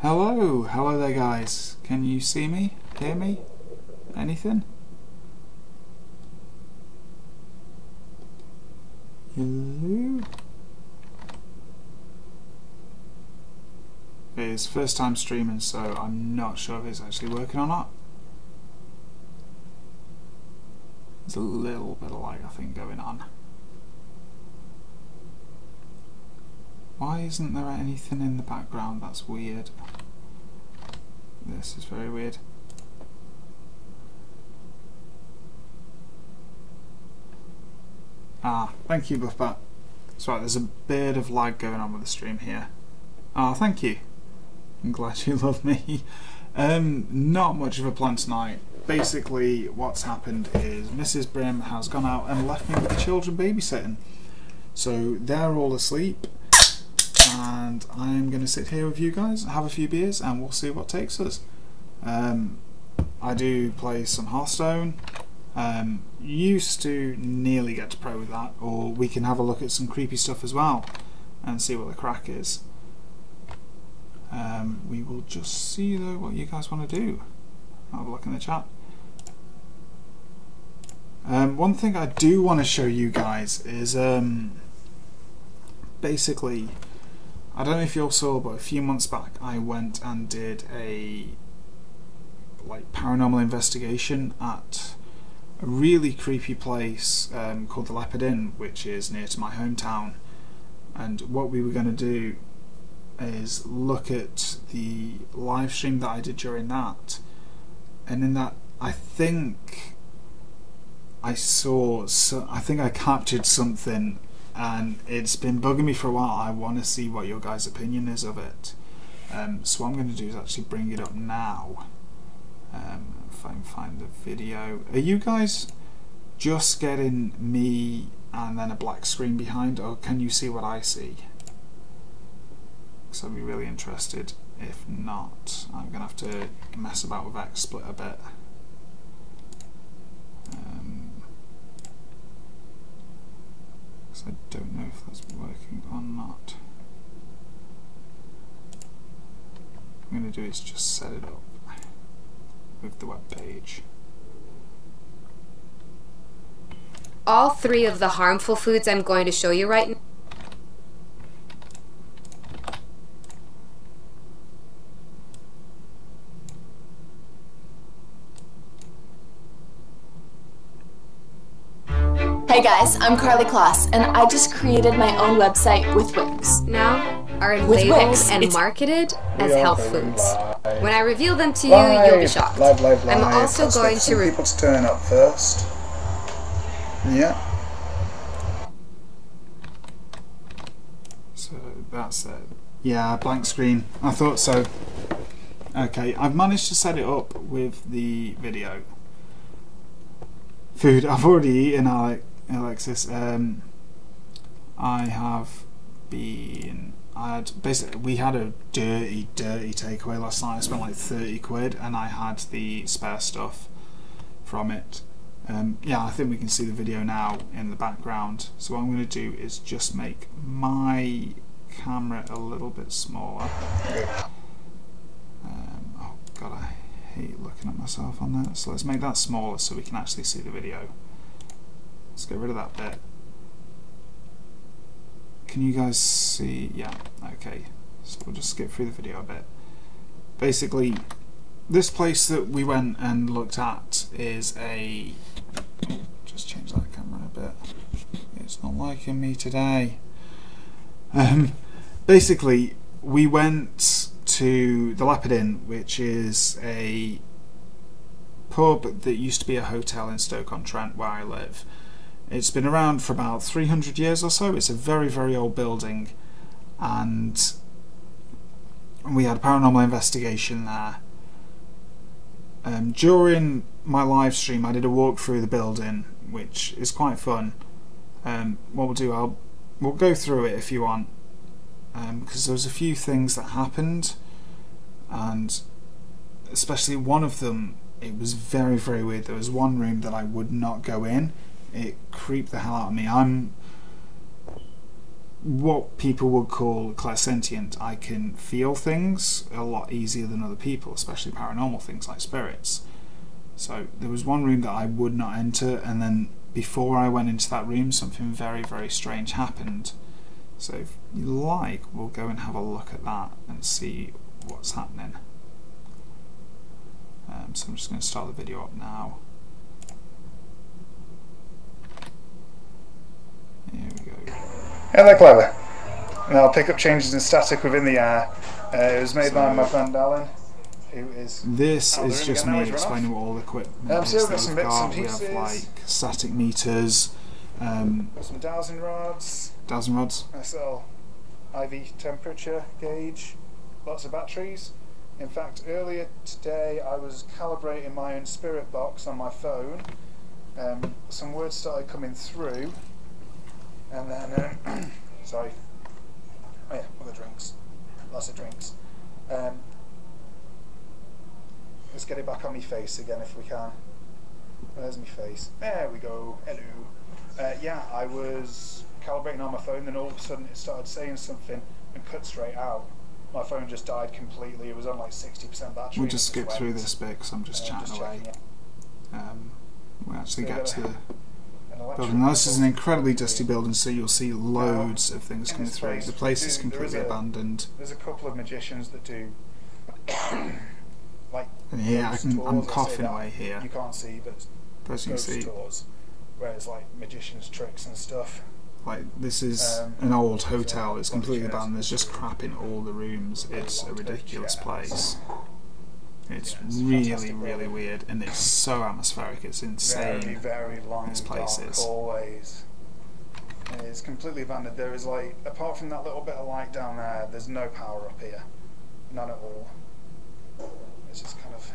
Hello, hello there guys. Can you see me? Hear me? Anything? Hello? It's first time streaming, so I'm not sure if it's actually working or not. There's a little bit of lag, I think, going on. Why isn't there anything in the background? That's weird. This is very weird. Ah, thank you, Buffbat. That's right, there's a bit of lag going on with the stream here. Ah, thank you. I'm glad you love me. Not much of a plan tonight. Basically, what's happened is Mrs. Brim has gone out and left me with the children babysitting. So they're all asleep, and I'm going to sit here with you guys, have a few beers, and we'll see what takes us. I do play some Hearthstone. Used to nearly get to pro with that, or we can have a look at some creepy stuff as well and see what the crack is. We will just see though what you guys want to do. Have a look in the chat. One thing I do want to show you guys is basically, I don't know if you all saw, but a few months back I went and did a paranormal investigation at a really creepy place called the Leopard Inn, which is near to my hometown. And what we were going to do is look at the live stream that I did during that, and in that I think I captured something, and it's been bugging me for a while. I want to see what your guys' opinion is of it. So what I'm going to do is actually bring it up now. If I can find the video. Are you guys just getting me and then a black screen behind, or can you see what I see? Because I'd be really interested. If not, I'm going to have to mess about with XSplit a bit. Because I don't know if that's working or not. What I'm going to do is just set it up with the web page. All three of the harmful foods I'm going to show you right now. Hey guys, I'm Carly Kloss, and I just created my own website with Wix. Now are With labeled Wix, and it's marketed as health foods. Live. When I reveal them to you, you'll be shocked. Live. I'm also Let's going get to some people to turn up first. Yeah. So that's it. Yeah, blank screen. I thought so. Okay, I've managed to set it up with the video. Food. I've already eaten, Alexis. We had a dirty takeaway last night. I spent like 30 quid, and I had the spare stuff from it. Yeah, I think we can see the video now in the background. So what I'm going to do is just make my camera a little bit smaller. Oh god, I hate looking at myself on that. So let's make that smaller so we can actually see the video. Let's get rid of that bit. Can you guys see? Yeah, okay. So we'll just skip through the video a bit. Basically, this place that we went and looked at is a... just change that camera a bit. It's not liking me today. Basically, we went to the Leopard Inn, which is a pub that used to be a hotel in Stoke-on-Trent, where I live. It's been around for about 300 years or so. It's a very, very old building, and we had a paranormal investigation there. During my live stream, I did a walk through the building, which is quite fun. What we'll do, we'll go through it if you want, because there was a few things that happened, and especially one of them, it was very, very weird. There was one room that I would not go in. It creeped the hell out of me. what people would call clairsentient. I can feel things a lot easier than other people, especially paranormal things like spirits. So there was one room that I would not enter, and then before I went into that room, something very, very strange happened. So if you like, we'll go and have a look at that and see what's happening. So I'm just going to start the video up now. Here we go. Hello, Clever. And I'll pick up changes in static within the air. It was made by my friend Alan, who is... This is just me explaining what all the equipment is so that we've got. We have like static meters, got some dowsing rods, SL IV temperature gauge, lots of batteries. In fact, earlier today I was calibrating my own spirit box on my phone. Some words started coming through, and then sorry. Oh yeah, other drinks, lots of drinks. Let's get it back on my face again if we can. Where's my face? There we go. Hello. Yeah, I was calibrating on my phone, then all of a sudden it started saying something and cut straight out. My phone just died completely. It was on like 60% battery. We'll just skip through this bit because I'm just chatting away. We'll actually get to the building. Now, this is an incredibly dusty building, so you'll see loads of things coming through. The place is completely abandoned. There's a couple of magicians that do like. And here, I'm coughing away here. You can't see, but as you can see, tours, where it's like magicians' tricks and stuff. Like, this is an old hotel. It's completely abandoned. There's just crap in all the rooms. It's a ridiculous place. It's really, really weird, and it's so atmospheric. It's insane. Very, very long, this place dark is. hallways. It's completely abandoned. There is like, apart from that little bit of light down there, there's no power up here. None at all. It's just kind of.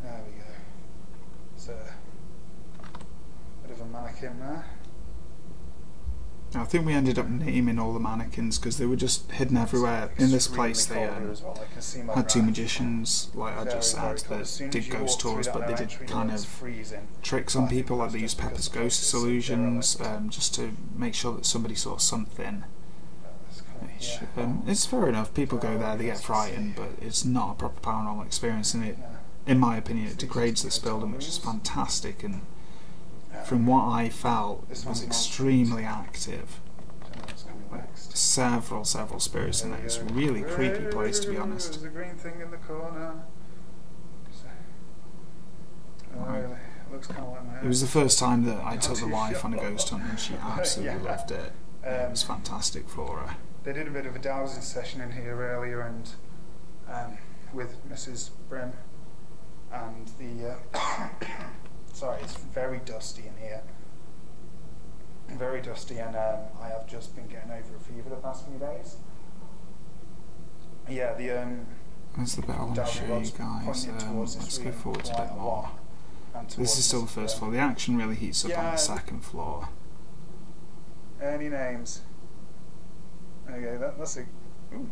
There we go. It's a bit of a mannequin there. I think we ended up naming all the mannequins because they were just hidden everywhere. In this place they had two magicians, like I just said, that did ghost tours, but they did kind of tricks on people, like they used Pepper's ghost illusions, just to make sure that somebody saw something. Which, it's fair enough, people go there, they get frightened, but it's not a proper paranormal experience, and it, in my opinion, it degrades this building, which is fantastic, and from what I felt, it was extremely active. Several spirits in there. It's a really creepy place, to be honest. There's a green thing in the corner. It was the first time that I took the wife on a ghost hunt, and she absolutely loved it. It was fantastic for her. They did a bit of a dowsing session in here earlier, and with Mrs. Brim, and the sorry, it's very dusty in here. Very dusty, and I have just been getting over a fever the past few days. Yeah, that's the bit I want to show you guys. Let's go forward a bit more. This is still the first floor. The action really heats up on the second floor. Any names? Okay, that's a. Ooh.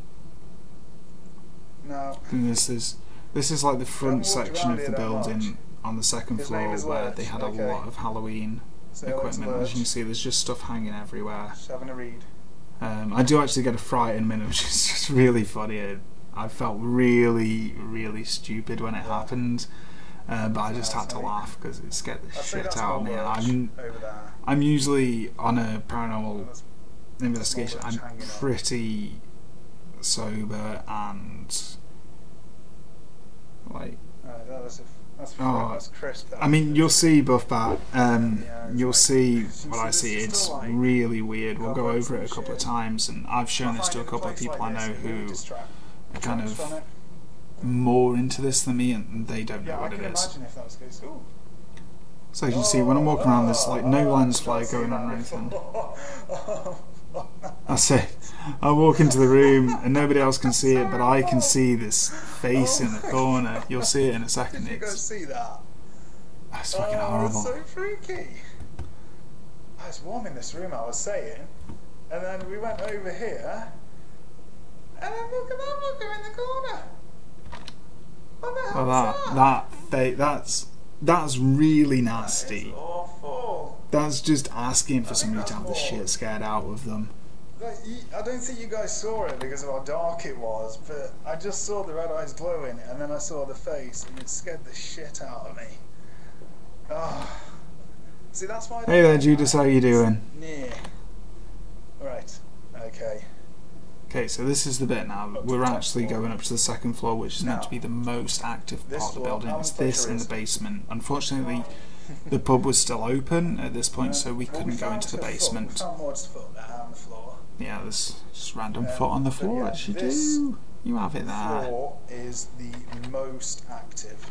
No. And this is like the front section of the building on the second floor where they had a lot of Halloween equipment. As you can see, there's just stuff hanging everywhere. Just having a read. I do actually get a fright in a minute, which is just really funny. I felt really, really stupid when it happened, but I just had to laugh because it scared the shit out of me. I'm usually on a paranormal investigation. I'm pretty sober and like. That's crisp. I mean, you'll see Buff Bat. You'll see what I see. It's really weird. We'll go over it a couple of times, and I've shown this to a couple of people I know who are kind of more into this than me, and they don't know what it is. So you can see when I'm walking around, there's like no lens flare going on or anything. That's it. I walk into the room and nobody else can see it, but I can see this face in the corner. You'll see it in a second. Did you go see that? That's fucking horrible. That's so freaky. Oh, it's warm in this room, I was saying. And then we went over here, and then look at that looker in the corner. What the hell is that? That's really nasty. That is awful. That's just asking for somebody to have the shit scared out of them. I don't think you guys saw it because of how dark it was, but I just saw the red eyes glowing, and then I saw the face, and it scared the shit out of me. Oh. See, that's why. Hey there, Judas. How you doing? Yeah. Right. Okay. Okay, so this is the bit now. We're actually going up to the second floor, which is meant to be the most active part of the building. It's this in the basement. Unfortunately, the pub was still open at this point, so we couldn't go into the basement. Yeah, there's just random foot on the floor, as you do. You have it there. This floor is the most active.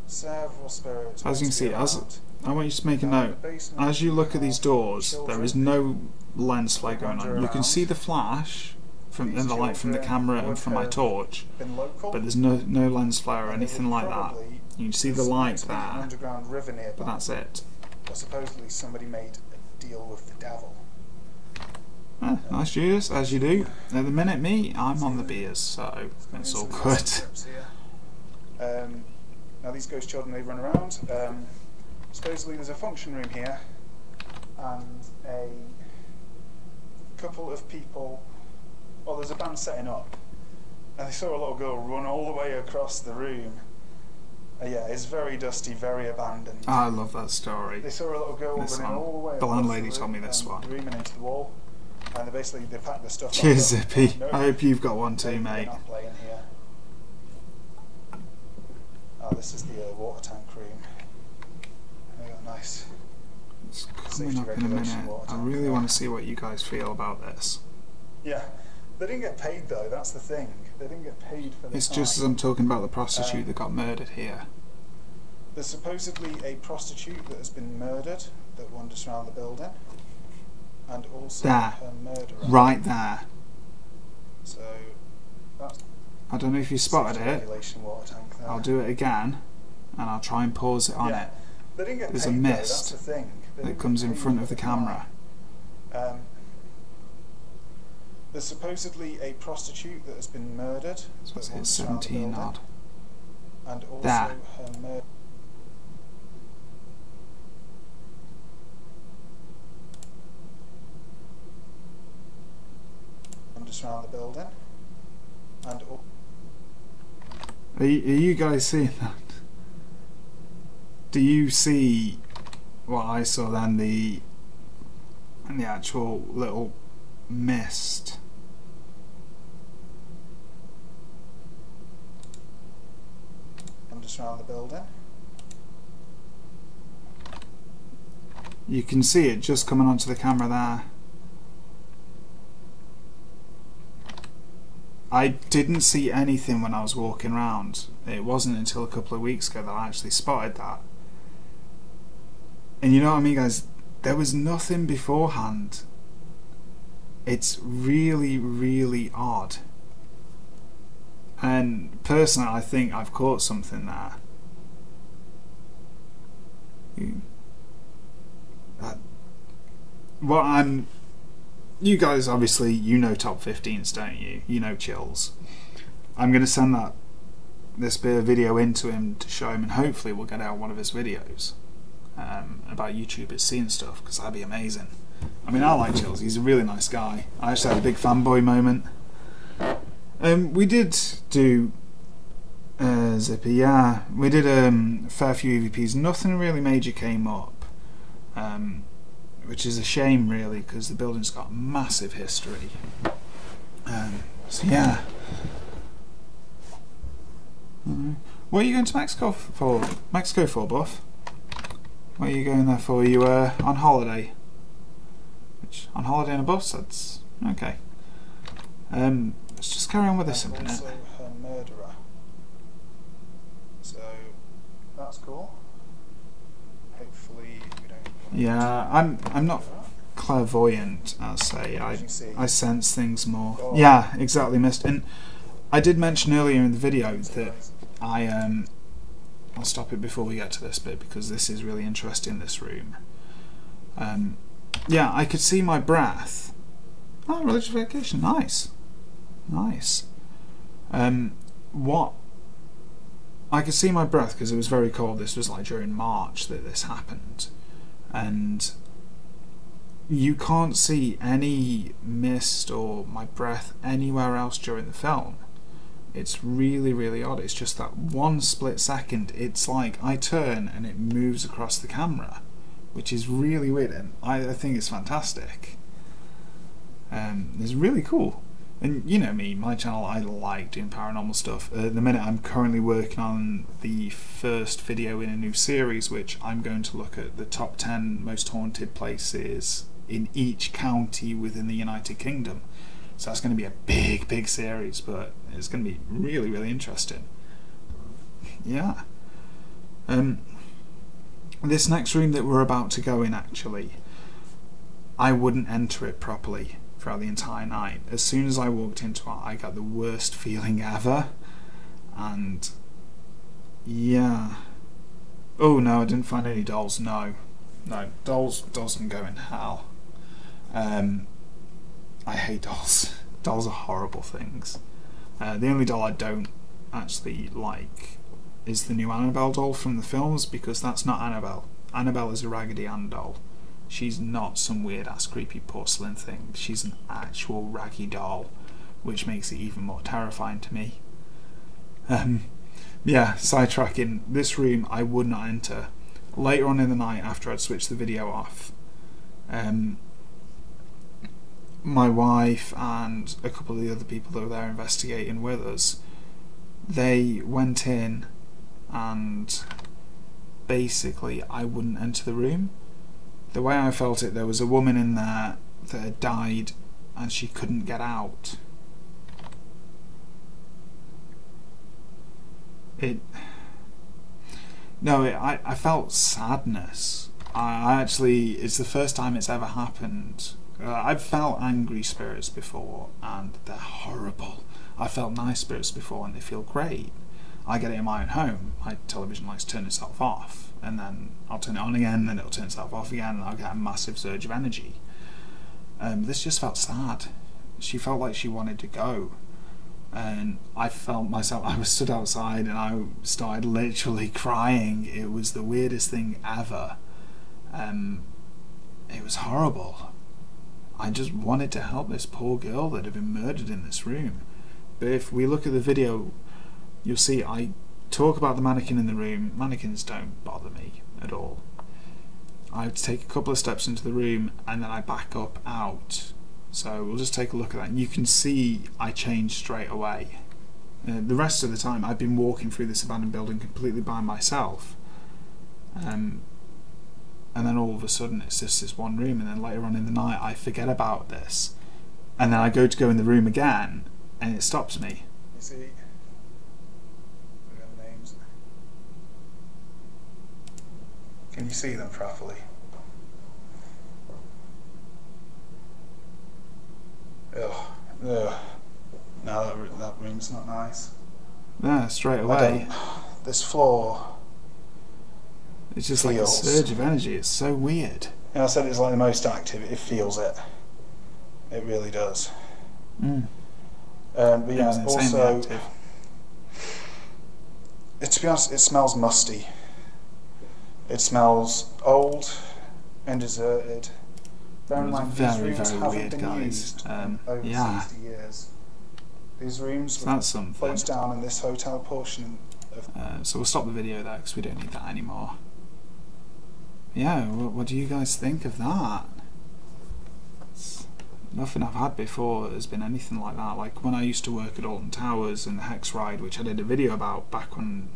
Several spirits. As you can see, I want you to make a note. As you look at these doors, there is no lens flare going on. You can see the flash from the light from the camera and from my torch, but there's no lens flare or anything like that. You can see the light there, but that's it. Supposedly somebody made a deal with the devil. Nice, Judas, as you do. At the minute, I'm on the beers, so it's all good. Now these ghost children, they run around. Supposedly there's a function room here, and a couple of people, well, there's a band setting up, and they saw a little girl run all the way across the room. Yeah, it's very dusty, very abandoned. I love that story. They saw a little girl running all the way. The landlady told me this one. The room and into the wall, and they packed the stuff. Cheers, Zippy. I hope you've got one too, mate. Not playing here. Oh, this is the water tank room. They got nice. It's coming up in a minute. I really want to see what you guys feel about this. Yeah, they didn't get paid though. That's the thing. They didn't get paid for this. It's just as I'm talking about the prostitute that got murdered here. There's supposedly a prostitute that has been murdered that wanders around the building, and also there, her murderer. Right there. So that's. I don't know if you spotted it. Water tank there. I'll do it again, and I'll try and pause it on it. They didn't get There's paid, a mist though, that's the thing. that comes in front of the camera. There's supposedly a prostitute that has been murdered. So it's hit 17 odd. And also there. Her murder. Just around the building. And are you guys seeing that? Do you see what I saw then? The actual little mist. Just around the building. You can see it just coming onto the camera there. I didn't see anything when I was walking around. It wasn't until a couple of weeks ago that I actually spotted that. And you know what I mean, guys? There was nothing beforehand. It's really, really odd. And personally, I think I've caught something there. You guys obviously, you know top 15s, don't you? You know Chills. I'm going to send this bit of video into him to show him, and hopefully we'll get out one of his videos about YouTubers seeing stuff, because that'd be amazing. I mean, I like Chills. He's a really nice guy. I actually had a big fanboy moment. We did do Zippy, yeah. We did a fair few EVPs. Nothing really major came up, which is a shame, really, because the building's got massive history. So yeah. What are you going to Mexico for? Buff? What are you going there for? You on holiday? On holiday on a bus? That's okay. Let's just carry on with this a minute. Also her murderer. So that's cool. Hopefully we don't. Yeah, I'm not clairvoyant, I'll say. I sense things more. Oh. Yeah, exactly, missed. And I did mention earlier in the video that I'll stop it before we get to this bit because this is really interesting, this room. Yeah, I could see my breath. Oh, religious vacation, nice. Nice. What I could see my breath because it was very cold. This was like during March that this happened, and you can't see any mist or my breath anywhere else during the film. It's really, really odd. It's just that one split second, it's like I turn and it moves across the camera, which is really weird, and I think it's fantastic. It's really cool. And you know me, my channel, I like doing paranormal stuff. At the minute I'm currently working on the first video in a new series, which I'm going to look at the top 10 most haunted places in each county within the United Kingdom. So that's going to be a big, big series, but it's going to be really, really interesting. Yeah. This next room that we're about to go in, actually, I wouldn't enter it properly throughout the entire night. As soon as I walked into it, I got the worst feeling ever. And yeah. Oh no, I didn't find any dolls. No, dolls can go in hell. I hate dolls. Dolls are horrible things. The only doll I don't actually like is the new Annabelle doll from the films, because that's not Annabelle. Annabelle is a Raggedy Ann doll. She's not some weird ass creepy porcelain thing. She's an actual raggy doll, which makes it even more terrifying to me. Yeah, sidetracking. This room I would not enter. Later on in the night, after I'd switched the video off, my wife and a couple of the other people that were there investigating with us, they went in, and basically I wouldn't enter the room. The way I felt it, there was a woman in there that had died and she couldn't get out. I felt sadness. I actually, it's the first time it's ever happened. I've felt angry spirits before and they're horrible. I felt nice spirits before and they feel great. I get it in my own home. My television likes to turn itself off, and then I'll turn it on again, and it'll turn itself off again, and I'll get a massive surge of energy. This just felt sad. She felt like she wanted to go, and I felt myself, I was stood outside and I started literally crying. It was the weirdest thing ever. It was horrible. I just wanted to help this poor girl that had been murdered in this room. But if we look at the video, you'll see I talk about the mannequin in the room. Mannequins don't bother me at all. I have to take a couple of steps into the room and then I back up out. So we'll just take a look at that, and you can see I changed straight away. The rest of the time I've been walking through this abandoned building completely by myself, and then all of a sudden it's just this one room, and then later on in the night I forget about this, and then I go in the room again and it stops me. You see, we have names. Can you see them properly? Ugh. No, that room's not nice. Yeah, straight away. This floor. It's just like a surge of energy. It's so weird. You know, I said it's like the most active. It feels it. It really does. Mm. But yeah, It was also, active. To be honest, it smells musty. It smells old and deserted. Bear in mind, these rooms haven't been used in over 60 years. These rooms were closed down in this hotel portion of... So we'll stop the video there because we don't need that anymore. Yeah, what do you guys think of that? Nothing I've had before has been anything like that. Like when I used to work at Alton Towers and the Hex Ride, which I did a video about back when,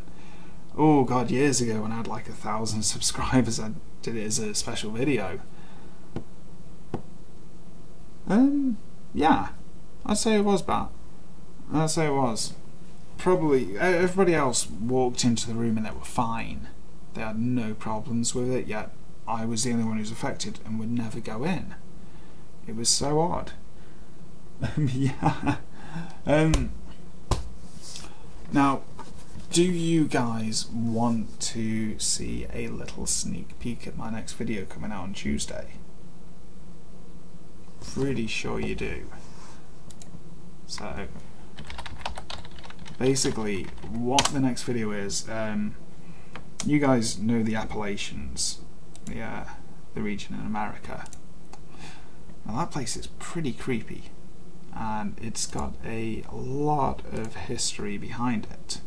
oh god, years ago, when I had like 1,000 subscribers. I did it as a special video. Yeah, I'd say it was bad. I'd say it was. Probably everybody else walked into the room and they were fine. They had no problems with it, yet I was the only one who was affected and would never go in. It was so odd. Yeah. Now, do you guys want to see a little sneak peek at my next video coming out on Tuesday? Pretty sure you do. So basically, what the next video is, you guys know the Appalachians, the region in America. Now that place is pretty creepy, and it's got a lot of history behind it.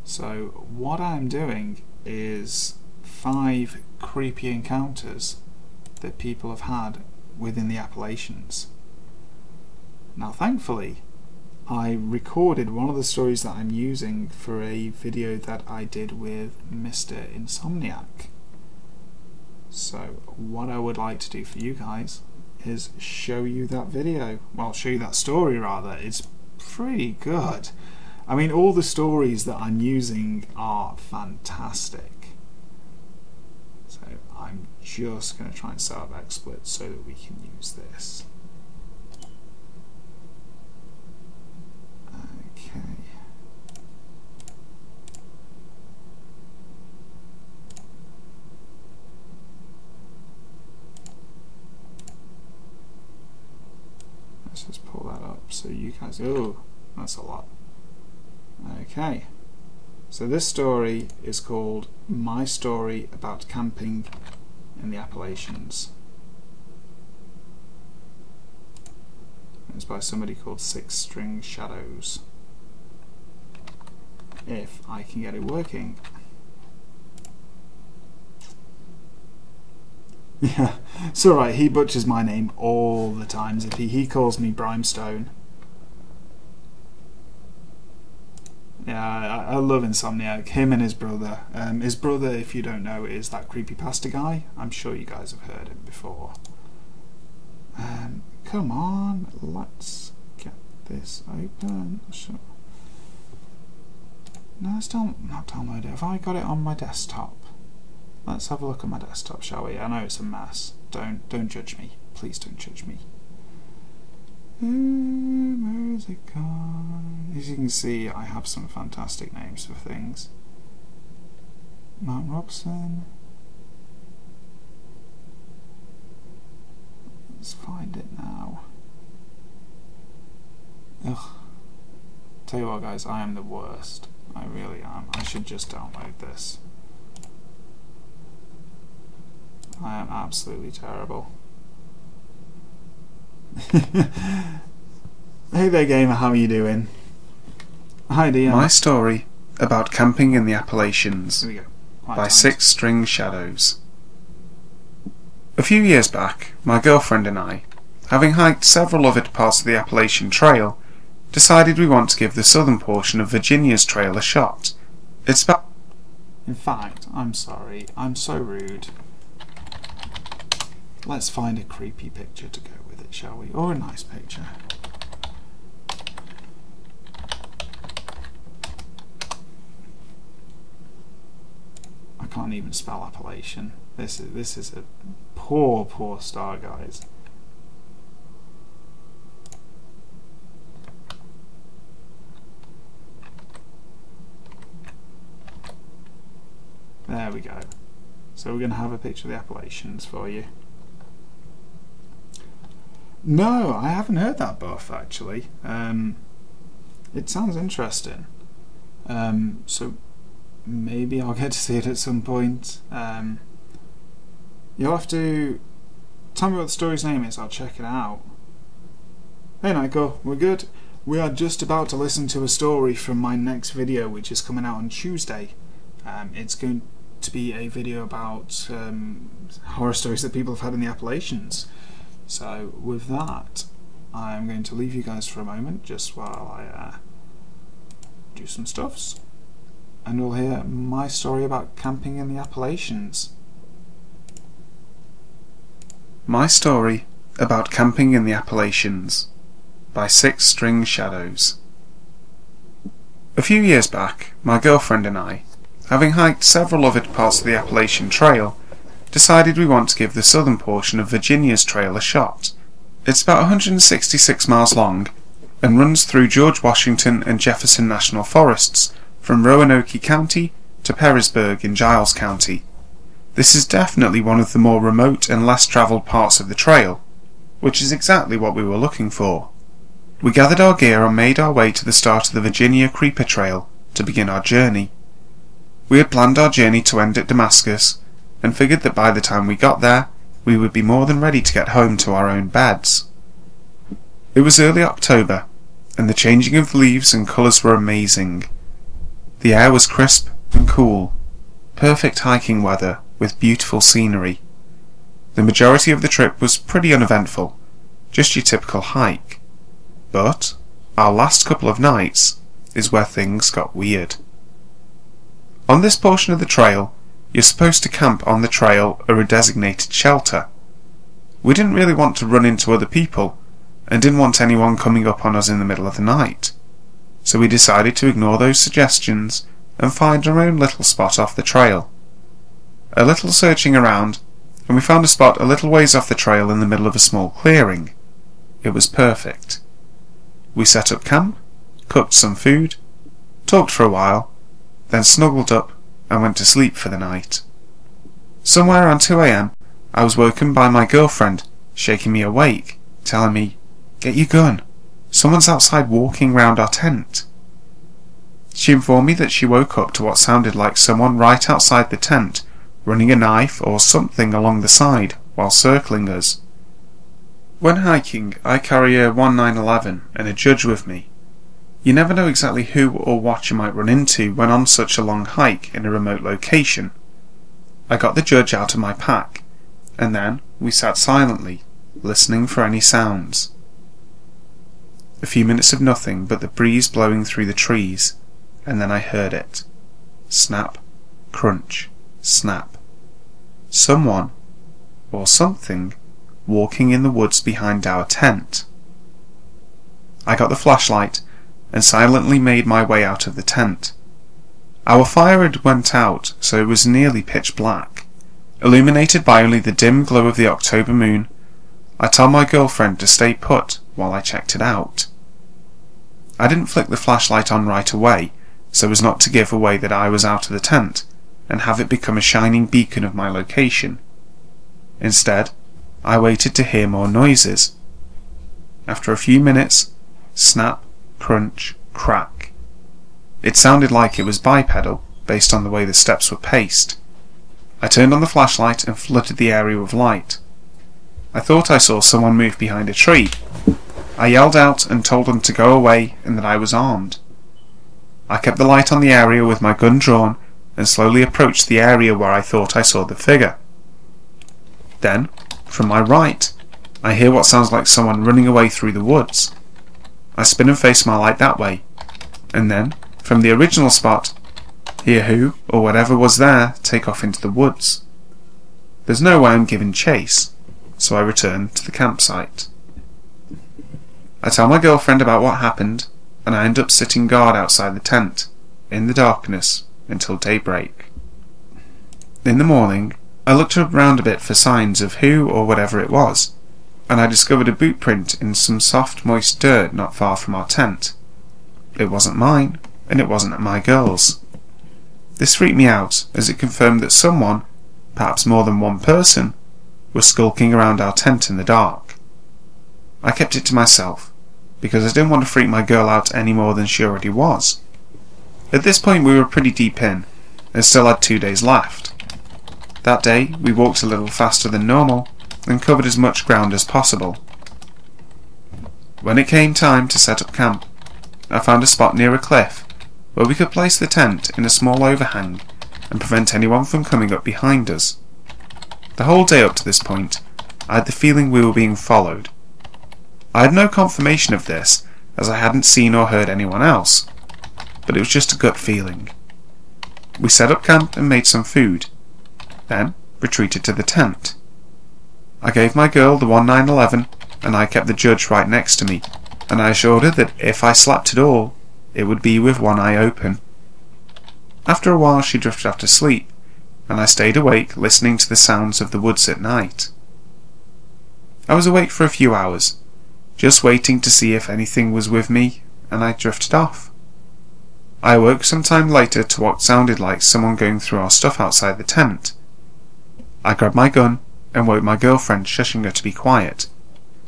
So what I'm doing is 5 creepy encounters that people have had within the Appalachians. Now thankfully, I recorded one of the stories that I'm using for a video that I did with Mr. Insomniac. So what I would like to do for you guys is show you that video. Well, show you that story rather. It's pretty good. I mean, all the stories that I'm using are fantastic. So I'm just going to try and set up XSplit so that we can use this. Okay. Let's just pull that up so you guys... Oh, that's a lot. Okay. So this story is called My Story About Camping in the Appalachians. It's by somebody called 6 String Shadows. If I can get it working. Yeah, it's alright, he butchers my name all the time, Zippy. He calls me Brimstone. Yeah, I love Insomniac, him and his brother. His brother, if you don't know, is that creepypasta guy. I'm sure you guys have heard him before. Come on, let's get this open. Sure. No, it's not download it. Have I got it on my desktop? Let's have a look at my desktop, shall we? I know it's a mess. Don't judge me. Please don't judge me. Where is it gone? As you can see, I have some fantastic names for things. Mount Robson. Let's find it now. Ugh. Tell you what, guys, I am the worst. I really am. I should just download this. I am absolutely terrible. Hey there, gamer, how are you doing? Hi, dear. My Story About Camping in the Appalachians Here we go. by 6 String Shadows. A few years back, my girlfriend and I, having hiked several other parts of the Appalachian Trail, decided we want to give the southern portion of Virginia's trail a shot. It's about... In fact, I'm sorry, I'm so rude. Let's find a creepy picture to go with it, shall we? Or a nice picture. I can't even spell Appalachian. This is a poor start, guys. There we go. So we're going to have a picture of the Appalachians for you. No, I haven't heard that buff actually. It sounds interesting. So maybe I'll get to see it at some point. You'll have to tell me what the story's name is, I'll check it out. Hey Nico, we're good. We are just about to listen to a story from my next video, which is coming out on Tuesday. It's going to be a video about horror stories that people have had in the Appalachians. So with that, I'm going to leave you guys for a moment just while I do some stuffs, and we'll hear my story about camping in the Appalachians. My Story About Camping in the Appalachians by 6 String Shadows. A few years back, my girlfriend and I, having hiked several other parts of the Appalachian Trail, decided we want to give the southern portion of Virginia's trail a shot. It's about 166 miles long and runs through George Washington and Jefferson National Forests from Roanoke County to Perrysburg in Giles County. This is definitely one of the more remote and less travelled parts of the trail, which is exactly what we were looking for. We gathered our gear and made our way to the start of the Virginia Creeper Trail to begin our journey. We had planned our journey to end at Damascus, and figured that by the time we got there, we would be more than ready to get home to our own beds. It was early October, and the changing of leaves and colours were amazing. The air was crisp and cool, perfect hiking weather with beautiful scenery. The majority of the trip was pretty uneventful, just your typical hike. But our last couple of nights is where things got weird. On this portion of the trail, you're supposed to camp on the trail or a designated shelter. We didn't really want to run into other people, and didn't want anyone coming up on us in the middle of the night, so we decided to ignore those suggestions and find our own little spot off the trail. A little searching around, and we found a spot a little ways off the trail in the middle of a small clearing. It was perfect. We set up camp, cooked some food, talked for a while, then snuggled up and went to sleep for the night. Somewhere around 2 a.m, I was woken by my girlfriend shaking me awake, telling me, "Get your gun. Someone's outside walking round our tent." She informed me that she woke up to what sounded like someone right outside the tent, running a knife or something along the side while circling us. When hiking, I carry a 1911 and a judge with me. You never know exactly who or what you might run into when on such a long hike in a remote location. I got the judge out of my pack, and then we sat silently, listening for any sounds. A few minutes of nothing but the breeze blowing through the trees, and then I heard it. Snap, crunch, snap. Someone, or something, walking in the woods behind our tent. I got the flashlight and silently made my way out of the tent. Our fire had went out, so it was nearly pitch black. Illuminated by only the dim glow of the October moon, I told my girlfriend to stay put while I checked it out. I didn't flick the flashlight on right away, so as not to give away that I was out of the tent, and have it become a shining beacon of my location. Instead, I waited to hear more noises. After a few minutes, snap, crunch, crack. It sounded like it was bipedal, based on the way the steps were paced. I turned on the flashlight and flooded the area with light. I thought I saw someone move behind a tree. I yelled out and told them to go away and that I was armed. I kept the light on the area with my gun drawn and slowly approached the area where I thought I saw the figure. Then, from my right, I hear what sounds like someone running away through the woods. I spin and face my light that way, and then, from the original spot, hear who or whatever was there take off into the woods. There's no way I'm giving chase, so I return to the campsite. I tell my girlfriend about what happened, and I end up sitting guard outside the tent, in the darkness, until daybreak. In the morning, I looked around a bit for signs of who or whatever it was, and I discovered a boot print in some soft, moist dirt not far from our tent. It wasn't mine, and it wasn't my girl's. This freaked me out, as it confirmed that someone, perhaps more than one person, was skulking around our tent in the dark. I kept it to myself, because I didn't want to freak my girl out any more than she already was. At this point we were pretty deep in, and still had 2 days left. That day we walked a little faster than normal, and covered as much ground as possible. When it came time to set up camp, I found a spot near a cliff where we could place the tent in a small overhang and prevent anyone from coming up behind us. The whole day up to this point, I had the feeling we were being followed. I had no confirmation of this, as I hadn't seen or heard anyone else, but it was just a gut feeling. We set up camp and made some food, then retreated to the tent. I gave my girl the 1911, and I kept the judge right next to me, and I assured her that if I slept at all, it would be with one eye open. After a while she drifted off to sleep, and I stayed awake listening to the sounds of the woods at night. I was awake for a few hours, just waiting to see if anything was with me, and I drifted off. I awoke some time later to what sounded like someone going through our stuff outside the tent. I grabbed my gun and woke my girlfriend, shushing her to be quiet.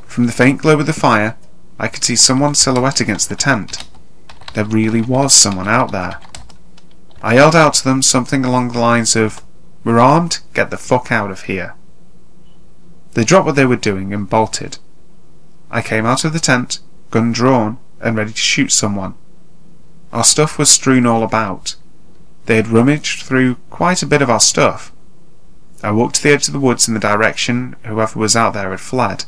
From the faint glow of the fire, I could see someone's silhouette against the tent. There really was someone out there. I yelled out to them something along the lines of, "We're armed, get the fuck out of here." They dropped what they were doing and bolted. I came out of the tent, gun drawn, and ready to shoot someone. Our stuff was strewn all about. They had rummaged through quite a bit of our stuff. I walked to the edge of the woods in the direction whoever was out there had fled.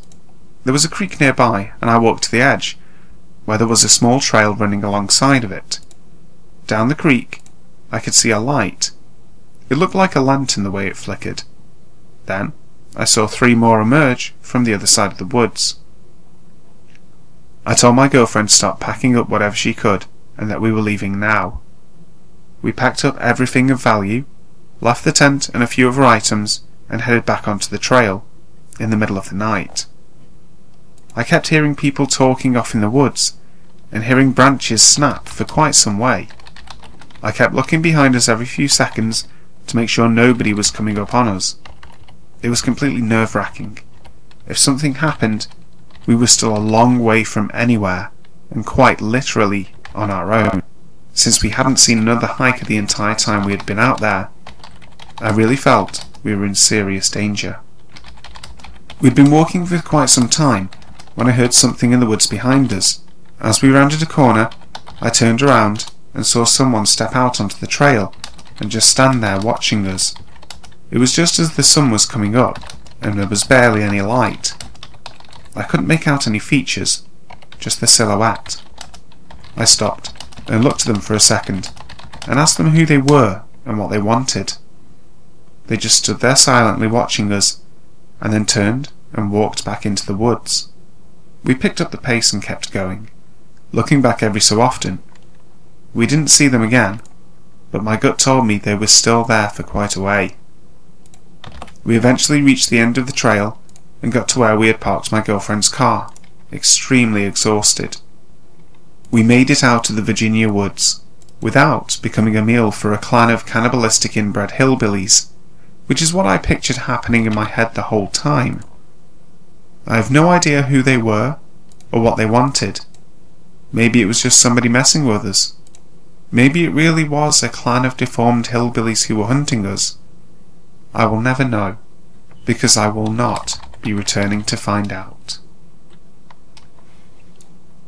There was a creek nearby, and I walked to the edge, where there was a small trail running alongside of it. Down the creek, I could see a light. It looked like a lantern the way it flickered. Then, I saw 3 more emerge from the other side of the woods. I told my girlfriend to start packing up whatever she could, and that we were leaving now. We packed up everything of value, left the tent and a few other items, and headed back onto the trail, in the middle of the night. I kept hearing people talking off in the woods, and hearing branches snap for quite some way. I kept looking behind us every few seconds to make sure nobody was coming up on us. It was completely nerve-wracking. If something happened, we were still a long way from anywhere, and quite literally on our own, since we hadn't seen another hiker the entire time we had been out there. I really felt we were in serious danger. We'd been walking for quite some time when I heard something in the woods behind us. As we rounded a corner, I turned around and saw someone step out onto the trail and just stand there watching us. It was just as the sun was coming up, and there was barely any light. I couldn't make out any features, just the silhouette. I stopped and looked at them for a second, and asked them who they were and what they wanted. They just stood there silently watching us, and then turned and walked back into the woods. We picked up the pace and kept going, looking back every so often. We didn't see them again, but my gut told me they were still there for quite a way. We eventually reached the end of the trail and got to where we had parked my girlfriend's car, extremely exhausted. We made it out of the Virginia woods, without becoming a meal for a clan of cannibalistic inbred hillbillies, which is what I pictured happening in my head the whole time. I have no idea who they were, or what they wanted. Maybe it was just somebody messing with us. Maybe it really was a clan of deformed hillbillies who were hunting us. I will never know, because I will not be returning to find out.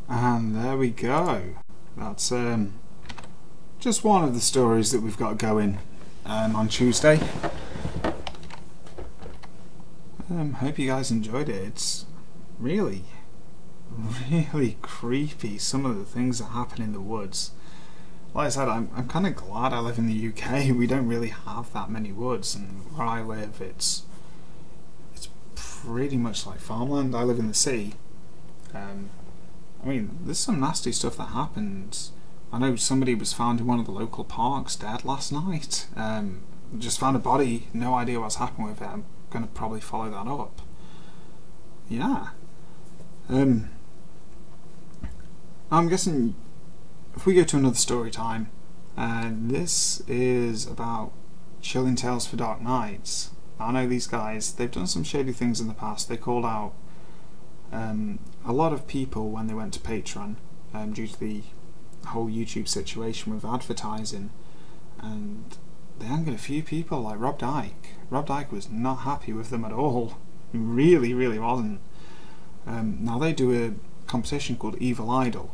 And there we go. That's just one of the stories that we've got going on Tuesday. Hope you guys enjoyed it. It's really creepy, some of the things that happen in the woods. Like I said, I'm kind of glad I live in the UK. We don't really have that many woods, and where I live it's pretty much like farmland. I live in the city. I mean, there's some nasty stuff that happens. I know somebody was found in one of the local parks dead last night. Just found a body, no idea what's happened with it. I'm going to probably follow that up. Yeah. I'm guessing if we go to another story time, this is about Chilling Tales for Dark Nights. I know these guys, they've done some shady things in the past. They called out a lot of people when they went to Patreon due to the whole YouTube situation with advertising, and they angered a few people like Rob Dyke. Rob Dyke was not happy with them at all. He really wasn't. Now they do a competition called Evil Idol,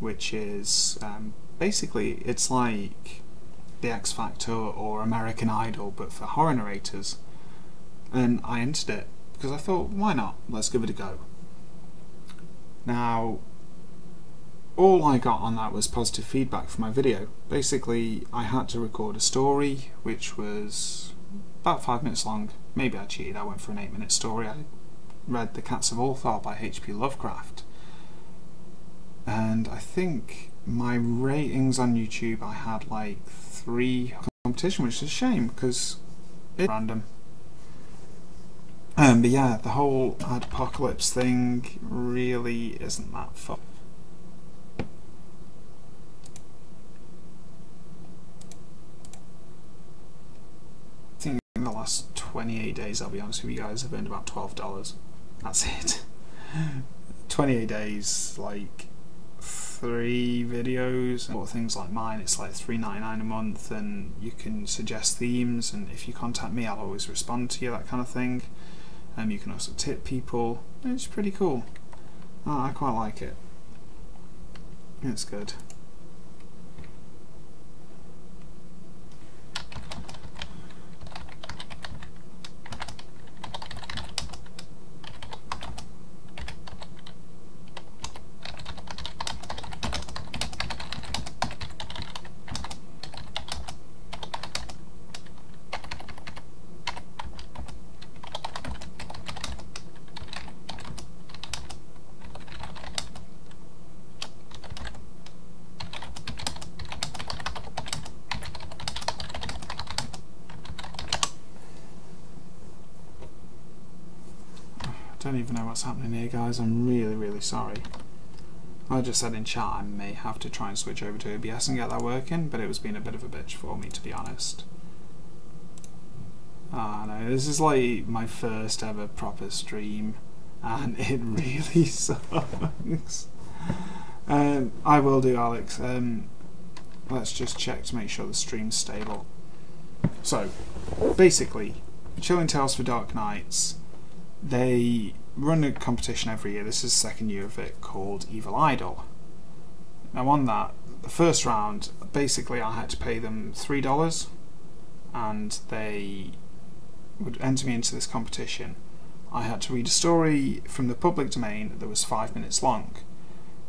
which is basically it's like the X Factor or American Idol but for horror narrators, and I entered it because I thought, why not, let's give it a go. Now all I got on that was positive feedback for my video. Basically I had to record a story which was about 5 minutes long. Maybe I cheated, I went for an 8-minute story. I read The Cats of Ulthar by H.P. Lovecraft, and I think my ratings on YouTube, I had like 3 competition, which is a shame because it's random. But yeah, the whole apocalypse thing really isn't that fun. I think in the last 28 days, I'll be honest with you guys, I've earned about $12. That's it. 28 days, like 3 videos, or things like mine, it's like $3.99 a month, and you can suggest themes, and if you contact me I'll always respond to you, that kind of thing. You can also tip people. It's pretty cool. I quite like it. It's good. I don't even know what's happening here, guys. I'm really sorry. I just said in chat I may have to try and switch over to OBS and get that working, but it was being a bit of a bitch for me, to be honest. No, this is like my first ever proper stream, and it really sucks. I will do, Alex. Let's just check to make sure the stream's stable. So, basically, Chilling Tales for Dark Nights, they run a competition every year. This is the second year of it, called Evil Idol. Now on that, the first round, basically I had to pay them $3, and they would enter me into this competition. I had to read a story from the public domain that was 5 minutes long.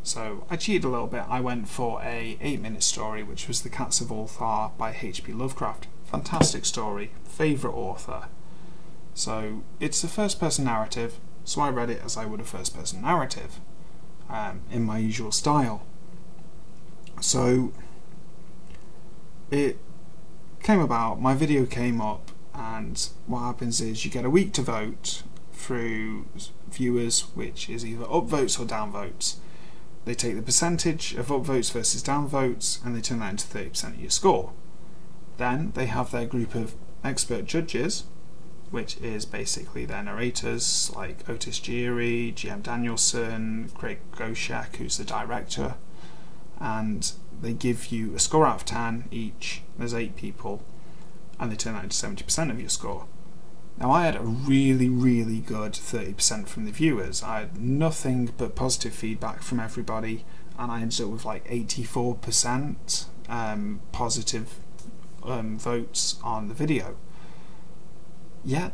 So I cheated a little bit. I went for a 8-minute story, which was The Cats of Ulthar by H.P. Lovecraft. Fantastic story, favourite author. So it's a first-person narrative, so I read it as I would a first-person narrative, in my usual style. So it came about, my video came up, and what happens is you get a week to vote through viewers, which is either upvotes or downvotes. They take the percentage of upvotes versus downvotes, and they turn that into 30% of your score. Then they have their group of expert judges, which is basically their narrators like Otis Geary, GM Danielson, Craig Goshak, who's the director, and they give you a score out of 10 each. There's 8 people, and they turn that into 70% of your score. Now I had a really good 30% from the viewers. I had nothing but positive feedback from everybody, and I ended up with like 84% positive votes on the video. Yet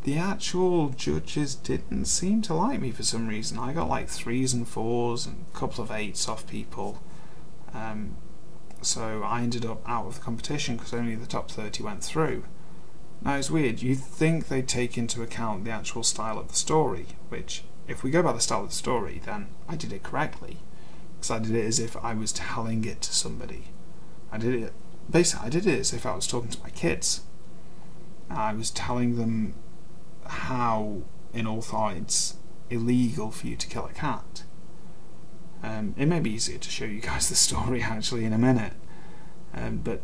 the actual judges didn't seem to like me for some reason. I got like 3s and 4s and a couple of 8s off people. So I ended up out of the competition because only the top 30 went through. Now it's weird, you'd think they'd take into account the actual style of the story, which, if we go by the style of the story, then I did it correctly. Because I did it as if I was telling it to somebody. I did it as if I was talking to my kids. I was telling them how in Ulthar it's illegal for you to kill a cat. It may be easier to show you guys the story actually in a minute, but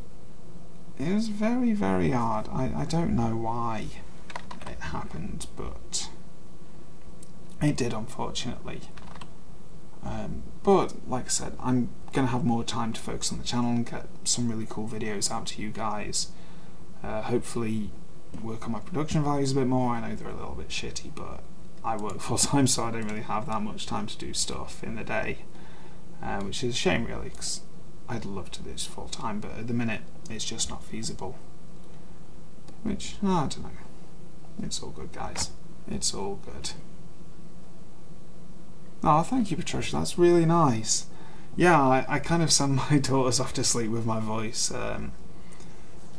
it was very hard. I don't know why it happened, but it did, unfortunately. But like I said, I'm going to have more time to focus on the channel and get some really cool videos out to you guys. Hopefully work on my production values a bit more. I know they're a little bit shitty, but I work full time, so I don't really have that much time to do stuff in the day, which is a shame really, because I'd love to do this full time, but at the minute it's just not feasible. Which, I don't know. It's all good, guys. It's all good. Oh, thank you, Patricia. That's really nice. Yeah, I kind of send my daughters off to sleep with my voice.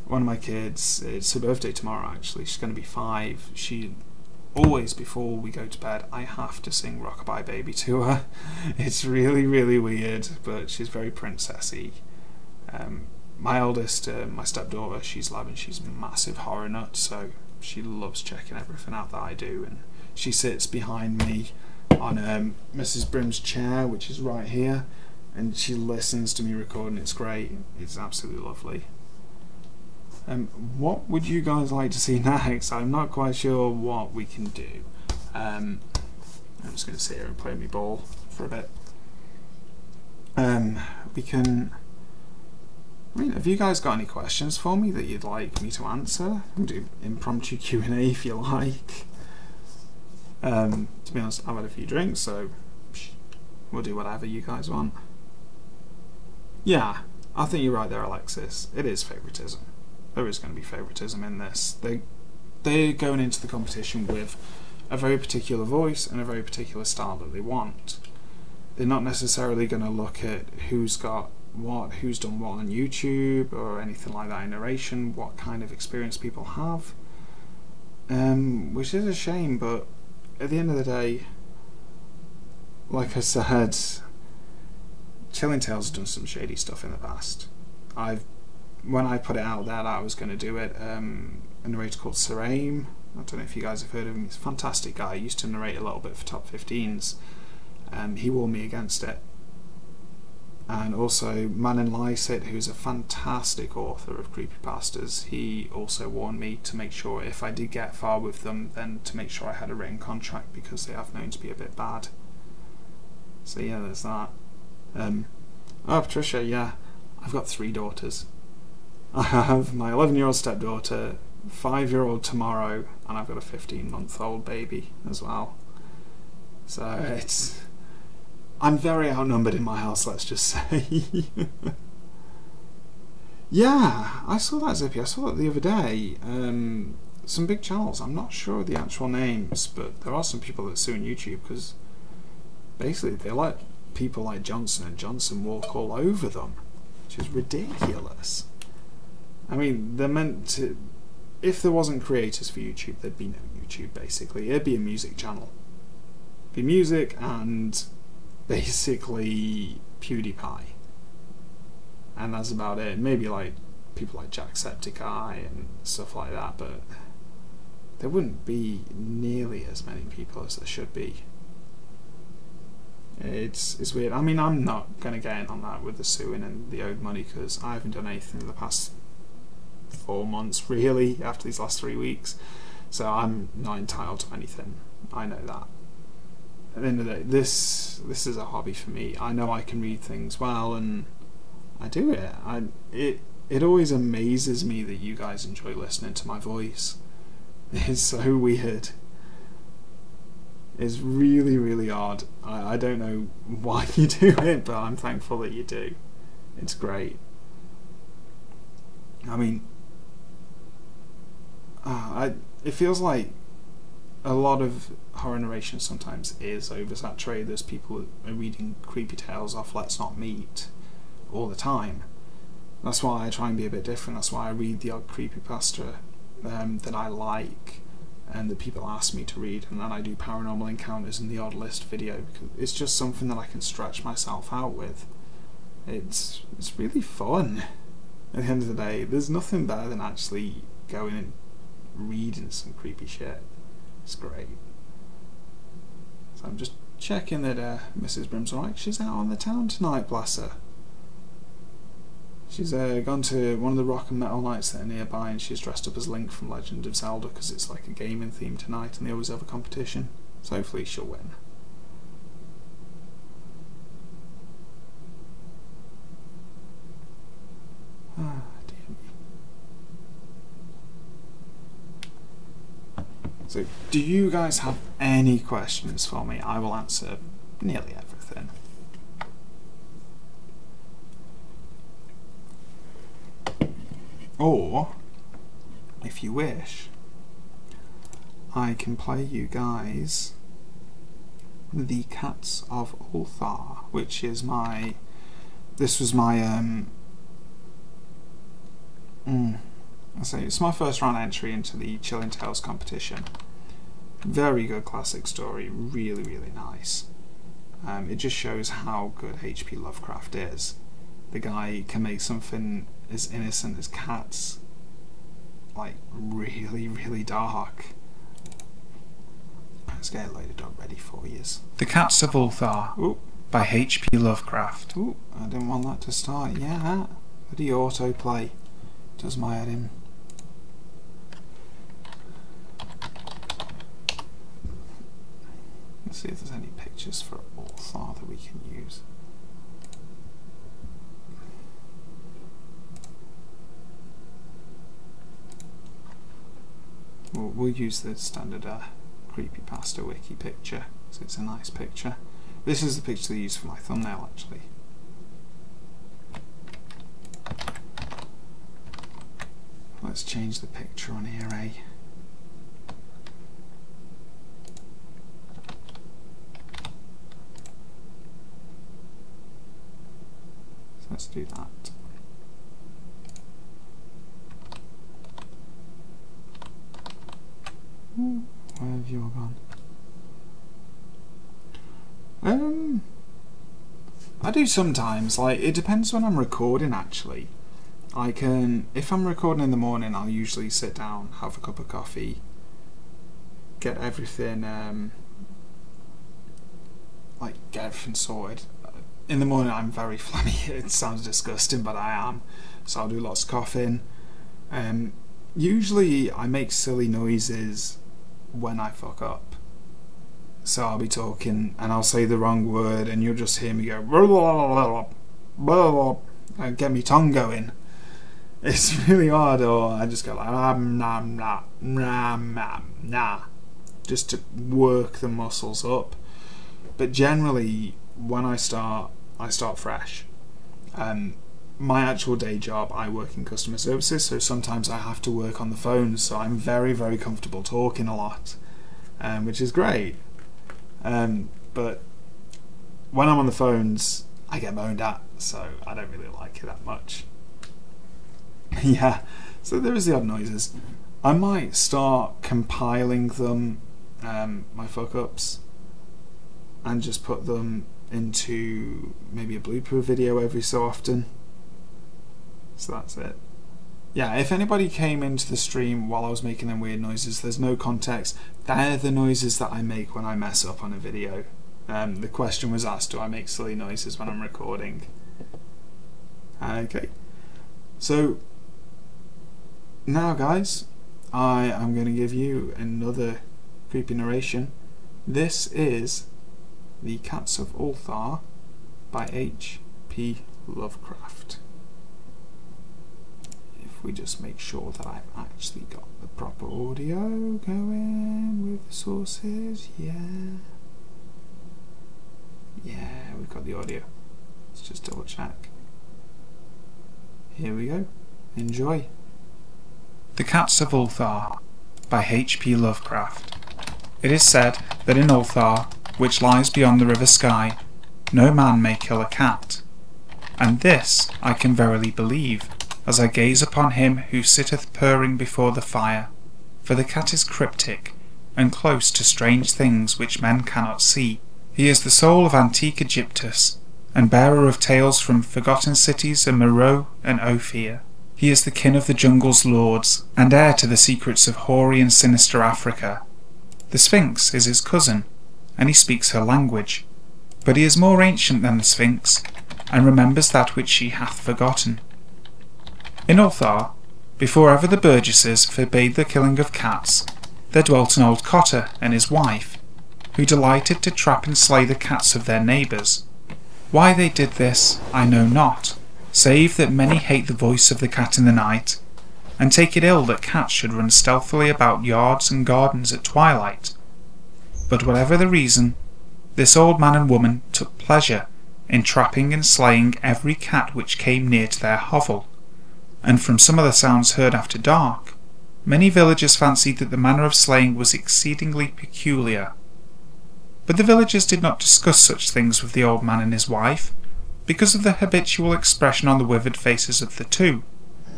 One of my kids, it's her birthday tomorrow actually, she's going to be 5. She always, before we go to bed, I have to sing Rockabye Baby to her. It's really weird, but she's very princessy. My eldest, my stepdaughter, she's 11, she's a massive horror nut, so she loves checking everything out that I do, and she sits behind me on Mrs. Brim's chair, which is right here, and she listens to me recording. It's great. It's absolutely lovely. What would you guys like to see next? I'm not quite sure what we can do. I'm just going to sit here and play me ball for a bit. We can... I mean, have you guys got any questions for me that you'd like me to answer? We'll do impromptu Q&A if you like. To be honest, I've had a few drinks, so we'll do whatever you guys want. Yeah, I think you're right there, Alexis. It is favouritism. There is going to be favouritism in this. They're going into the competition with a very particular voice and a very particular style that they want. They're not necessarily going to look at who's got what, who's done what on YouTube or anything like that in narration, what kind of experience people have, which is a shame, but at the end of the day, like I said, Chilling Tales has done some shady stuff in the past. When I put it out there that I was going to do it, a narrator called Sir Aim, I don't know if you guys have heard of him, he's a fantastic guy, he used to narrate a little bit for Top 15s, he warned me against it. And also Man Lysit, who's a fantastic author of creepypastas, he also warned me to make sure if I did get far with them, then to make sure I had a written contract, because they have known to be a bit bad. So yeah, there's that. Oh, Patricia, yeah, I've got 3 daughters. I have my 11-year-old stepdaughter, 5-year-old tomorrow, and I've got a 15-month-old baby as well. So I'm very outnumbered in my house, let's just say. Yeah, I saw that, Zippy. I saw that the other day. Some big channels, I'm not sure of the actual names, but there are some people that sue on YouTube because basically they let people like Johnson & Johnson walk all over them, which is ridiculous. I mean, they're meant to... If there wasn't creators for YouTube, there'd be no YouTube, basically. It'd be a music channel. It'd be music and... basically PewDiePie, and that's about it. Maybe like people like Jacksepticeye and stuff like that, but there wouldn't be nearly as many people as there should be. It's weird. I mean, I'm not going to get in on that with the suing and the owed money because I haven't done anything in the past 4 months really after these last 3 weeks, so I'm not entitled to anything. I know that. At the end of the day, this is a hobby for me. I know I can read things well, and I do it. It always amazes me that you guys enjoy listening to my voice. It's so weird. It's really, really odd. I don't know why you do it, but I'm thankful that you do. It's great. I mean, it feels like a lot of horror narration sometimes is oversaturated. There's people who are reading creepy tales off Let's Not Meet all the time. That's why I try and be a bit different. That's why I read the odd creepypasta that I like and that people ask me to read, and then I do paranormal encounters in the odd list video because it's just something that I can stretch myself out with. It's really fun. At the end of the day, there's nothing better than actually going and reading some creepy shit. It's great. So I'm just checking that Mrs. Brim's alright. She's out on the town tonight, bless her. She's gone to one of the rock and metal nights that are nearby, and she's dressed up as Link from Legend of Zelda because it's like a gaming theme tonight and they always have a competition. So hopefully she'll win. Ah, dear me. So, do you guys have any questions for me? I will answer nearly everything. Or, if you wish, I can play you guys the Cats of Ulthar, which is my... This was my... it's my first round entry into the Chilling Tales competition. Very good classic story, really, really nice. It just shows how good H.P. Lovecraft is. The guy can make something as innocent as cats, like, really, really dark. Let's get it loaded up ready for you. The Cats of Ulthar by H.P. Lovecraft. Ooh, I didn't want that to start. Yeah, bloody autoplay does my head in. Let's see if there's any pictures for Ulthar that we can use. We'll use the standard creepypasta wiki picture, because it's a nice picture. This is the picture they use for my thumbnail, actually. Let's change the picture on here, eh? So let's do that. Where have you all gone? I do sometimes, like, it depends when I'm recording actually. If I'm recording in the morning, I'll usually sit down, have a cup of coffee, get everything sorted. In the morning I'm very phlegmy, it sounds disgusting, but I am, so I'll do lots of coughing. Usually I make silly noises when I fuck up. So I'll be talking and I'll say the wrong word and you'll just hear me go blah, blah, blah, blah, blah, and get my tongue going. It's really hard, or I just go like nah, nah, nah, nah, just to work the muscles up. But generally when I start fresh. My actual day job, I work in customer services, so sometimes I have to work on the phone, so I'm very, very comfortable talking a lot, which is great. But when I'm on the phones, I get moaned at, so I don't really like it that much. Yeah, so there is the odd noises. I might start compiling them, my fuck-ups, and just put them into maybe a blooper video every so often. So that's it. Yeah, if anybody came into the stream while I was making them weird noises, there's no context. They're the noises that I make when I mess up on a video. The question was asked, do I make silly noises when I'm recording? Okay. So, now guys, I am going to give you another creepy narration. This is The Cats of Ulthar by H.P. Lovecraft. We just make sure that I've actually got the proper audio going with the sources. Yeah, we've got the audio. Let's just double check. Here we go. Enjoy. The Cats of Ulthar by H.P. Lovecraft. It is said that in Ulthar, which lies beyond the river Sky, no man may kill a cat. And this I can verily believe, as I gaze upon him who sitteth purring before the fire. For the cat is cryptic, and close to strange things which men cannot see. He is the soul of antique Egyptus, and bearer of tales from forgotten cities of Meroe and Ophir. He is the kin of the jungle's lords, and heir to the secrets of hoary and sinister Africa. The Sphinx is his cousin, and he speaks her language. But he is more ancient than the Sphinx, and remembers that which she hath forgotten. In Ulthar, before ever the burgesses forbade the killing of cats, there dwelt an old cotter and his wife, who delighted to trap and slay the cats of their neighbours. Why they did this I know not, save that many hate the voice of the cat in the night, and take it ill that cats should run stealthily about yards and gardens at twilight. But whatever the reason, this old man and woman took pleasure in trapping and slaying every cat which came near to their hovel. And from some of the sounds heard after dark, many villagers fancied that the manner of slaying was exceedingly peculiar. But the villagers did not discuss such things with the old man and his wife, because of the habitual expression on the withered faces of the two,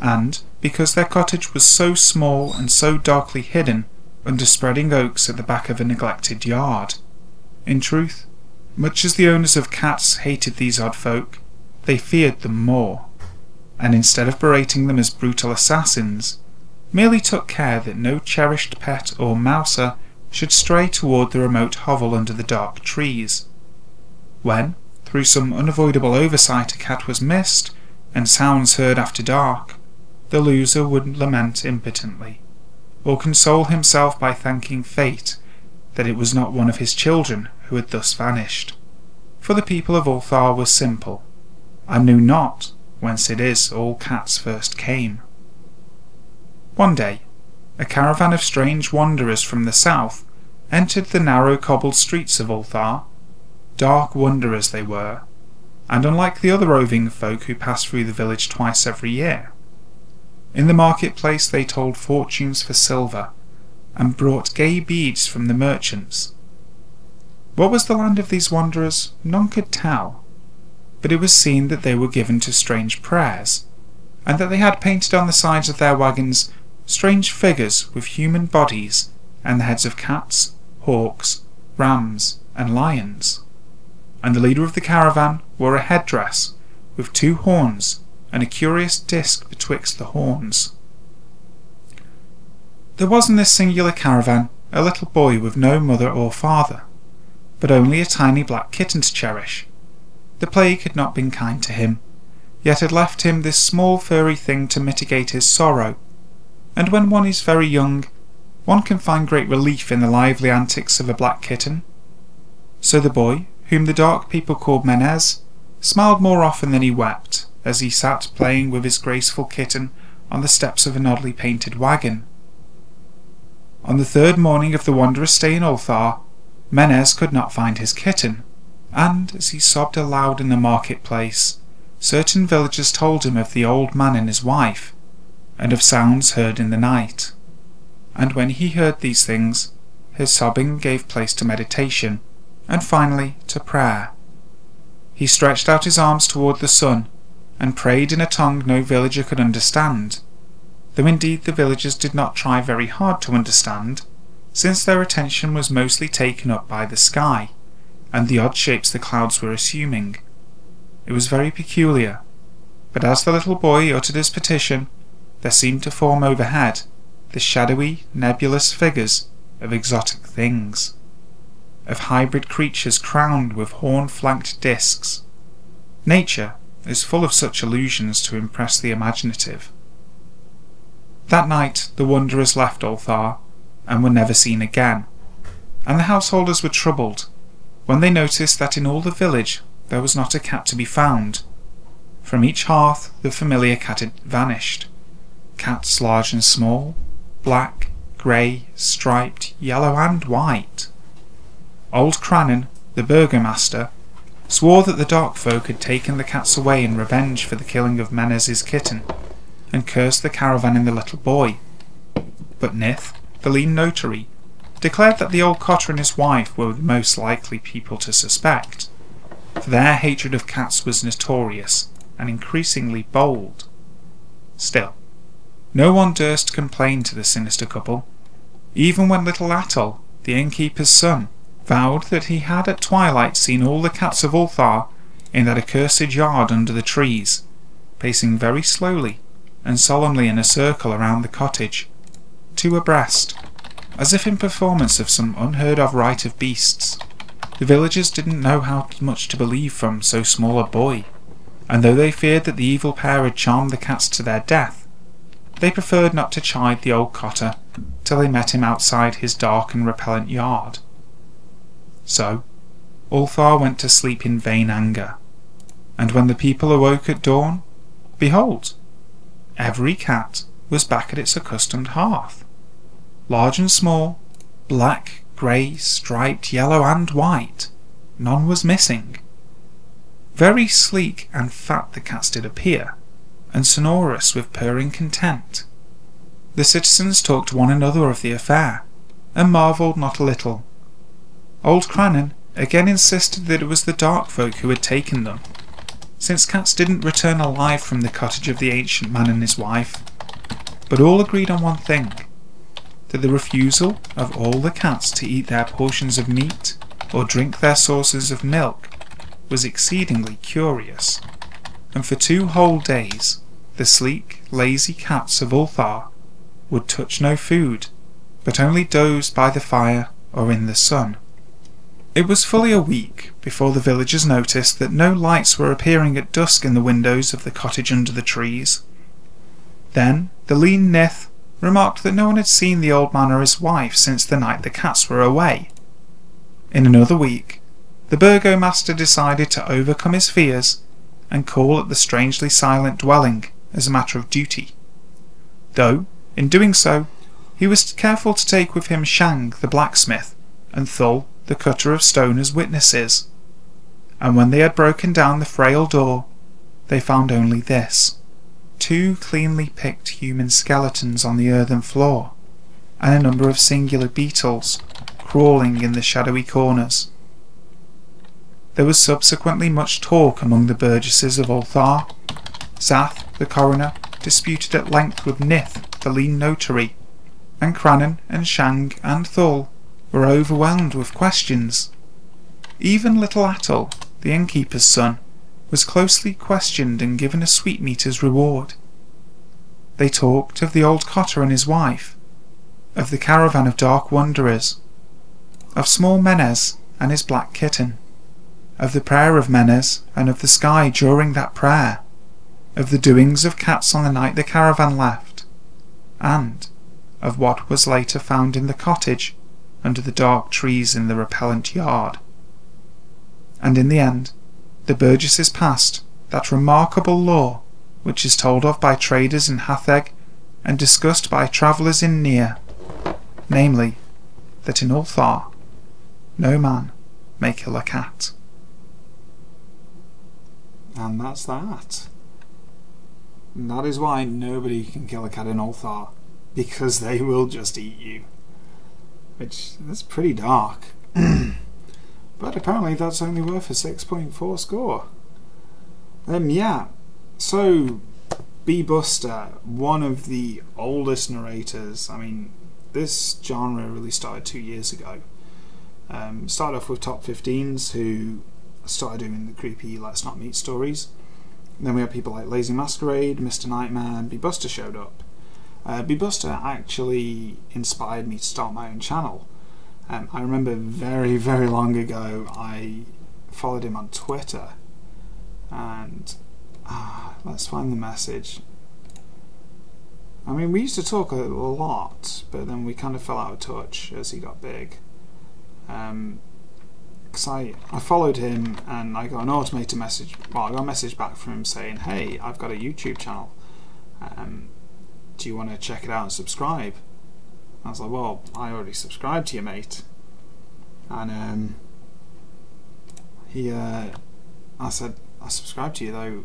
and because their cottage was so small and so darkly hidden under spreading oaks at the back of a neglected yard. In truth, much as the owners of cats hated these odd folk, they feared them more, and instead of berating them as brutal assassins, merely took care that no cherished pet or mouser should stray toward the remote hovel under the dark trees. When, through some unavoidable oversight, a cat was missed, and sounds heard after dark, the loser would lament impotently, or console himself by thanking fate that it was not one of his children who had thus vanished, for the people of Ulthar were simple, and knew not whence it is all cats first came. One day, a caravan of strange wanderers from the south entered the narrow cobbled streets of Ulthar. Dark wanderers they were, and unlike the other roving folk who passed through the village twice every year. In the marketplace they told fortunes for silver, and brought gay beads from the merchants. What was the land of these wanderers, none could tell, but it was seen that they were given to strange prayers, and that they had painted on the sides of their wagons strange figures with human bodies and the heads of cats, hawks, rams, and lions. And the leader of the caravan wore a headdress with 2 horns and a curious disc betwixt the horns. There was in this singular caravan a little boy with no mother or father, but only a tiny black kitten to cherish. The plague had not been kind to him, yet had left him this small furry thing to mitigate his sorrow, and when one is very young, one can find great relief in the lively antics of a black kitten. So the boy, whom the dark people called Menez, smiled more often than he wept, as he sat playing with his graceful kitten on the steps of an oddly painted wagon. On the 3rd morning of the wanderer's stay in Ulthar, Menez could not find his kitten, and as he sobbed aloud in the marketplace, certain villagers told him of the old man and his wife, and of sounds heard in the night. And when he heard these things, his sobbing gave place to meditation, and finally to prayer. He stretched out his arms toward the sun, and prayed in a tongue no villager could understand, though indeed the villagers did not try very hard to understand, since their attention was mostly taken up by the sky, and the odd shapes the clouds were assuming. It was very peculiar, but as the little boy uttered his petition, there seemed to form overhead the shadowy, nebulous figures of exotic things, of hybrid creatures crowned with horn-flanked discs. Nature is full of such illusions to impress the imaginative. That night the wanderers left Ulthar, and were never seen again, and the householders were troubled when they noticed that in all the village there was not a cat to be found. From each hearth the familiar cat had vanished. Cats large and small, black, grey, striped, yellow and white. Old Crannan, the burgomaster, swore that the dark folk had taken the cats away in revenge for the killing of Menez's kitten, and cursed the caravan and the little boy. But Nith, the lean notary, declared that the old cotter and his wife were the most likely people to suspect, for their hatred of cats was notorious and increasingly bold. Still, no one durst complain to the sinister couple, even when little Attal, the innkeeper's son, vowed that he had at twilight seen all the cats of Ulthar in that accursed yard under the trees, pacing very slowly and solemnly in a circle around the cottage, 2 abreast, as if in performance of some unheard-of rite of beasts. The villagers didn't know how much to believe from so small a boy, and though they feared that the evil pair had charmed the cats to their death, they preferred not to chide the old cotter till they met him outside his dark and repellent yard. So Ulthar went to sleep in vain anger, and when the people awoke at dawn, behold, every cat was back at its accustomed hearth, large and small, black, grey, striped, yellow and white. None was missing. Very sleek and fat the cats did appear, and sonorous with purring content. The citizens talked to one another of the affair, and marvelled not a little. Old Crannan again insisted that it was the dark folk who had taken them, since cats didn't return alive from the cottage of the ancient man and his wife, but all agreed on one thing, that the refusal of all the cats to eat their portions of meat or drink their sources of milk was exceedingly curious, and for 2 whole days the sleek, lazy cats of Ulthar would touch no food, but only dozed by the fire or in the sun. It was fully a week before the villagers noticed that no lights were appearing at dusk in the windows of the cottage under the trees. Then the lean Nith remarked that no one had seen the old man or his wife since the night the cats were away, In another week, the burgomaster decided to overcome his fears and call at the strangely silent dwelling as a matter of duty. Though, in doing so, he was careful to take with him Shang the blacksmith and Thul the cutter of stone as witnesses. And when they had broken down the frail door, they found only this: 2 cleanly picked human skeletons on the earthen floor, and a number of singular beetles crawling in the shadowy corners. There was subsequently much talk among the burgesses of Ulthar. Zath, the coroner, disputed at length with Nith, the lean notary, and Crannan and Shang and Thul were overwhelmed with questions. Even little Atul, the innkeeper's son, was closely questioned and given a sweetmeater's reward. They talked of the old cotter and his wife, of the caravan of dark wanderers, of small Menez and his black kitten, of the prayer of Menez and of the sky during that prayer, of the doings of cats on the night the caravan left, and of what was later found in the cottage under the dark trees in the repellent yard. And in the end, the burgesses passed that remarkable law which is told of by traders in Hatheg and discussed by travellers in Nir, namely, that in Ulthar no man may kill a cat. And that's that. And that is why nobody can kill a cat in Ulthar, because they will just eat you. Which, that's pretty dark. But apparently that's only worth a 6.4 score. Yeah, so B. Buster, one of the oldest narrators. I mean, this genre really started 2 years ago. Started off with Top 15s who started doing the creepy Let's Not Meet stories. Then we had people like Lazy Masquerade, Mr. Nightmare, and B. Buster showed up. B. Buster actually inspired me to start my own channel. I remember very, very long ago I followed him on Twitter, and let's find the message. I mean, we used to talk a lot, but then we kind of fell out of touch as he got big. Because I followed him and I got an automated message. Well, I got a message back from him saying, "Hey, I've got a YouTube channel. Do you want to check it out and subscribe?" I was like, "Well, I already subscribed to you, mate." And I said, "I subscribed to you though.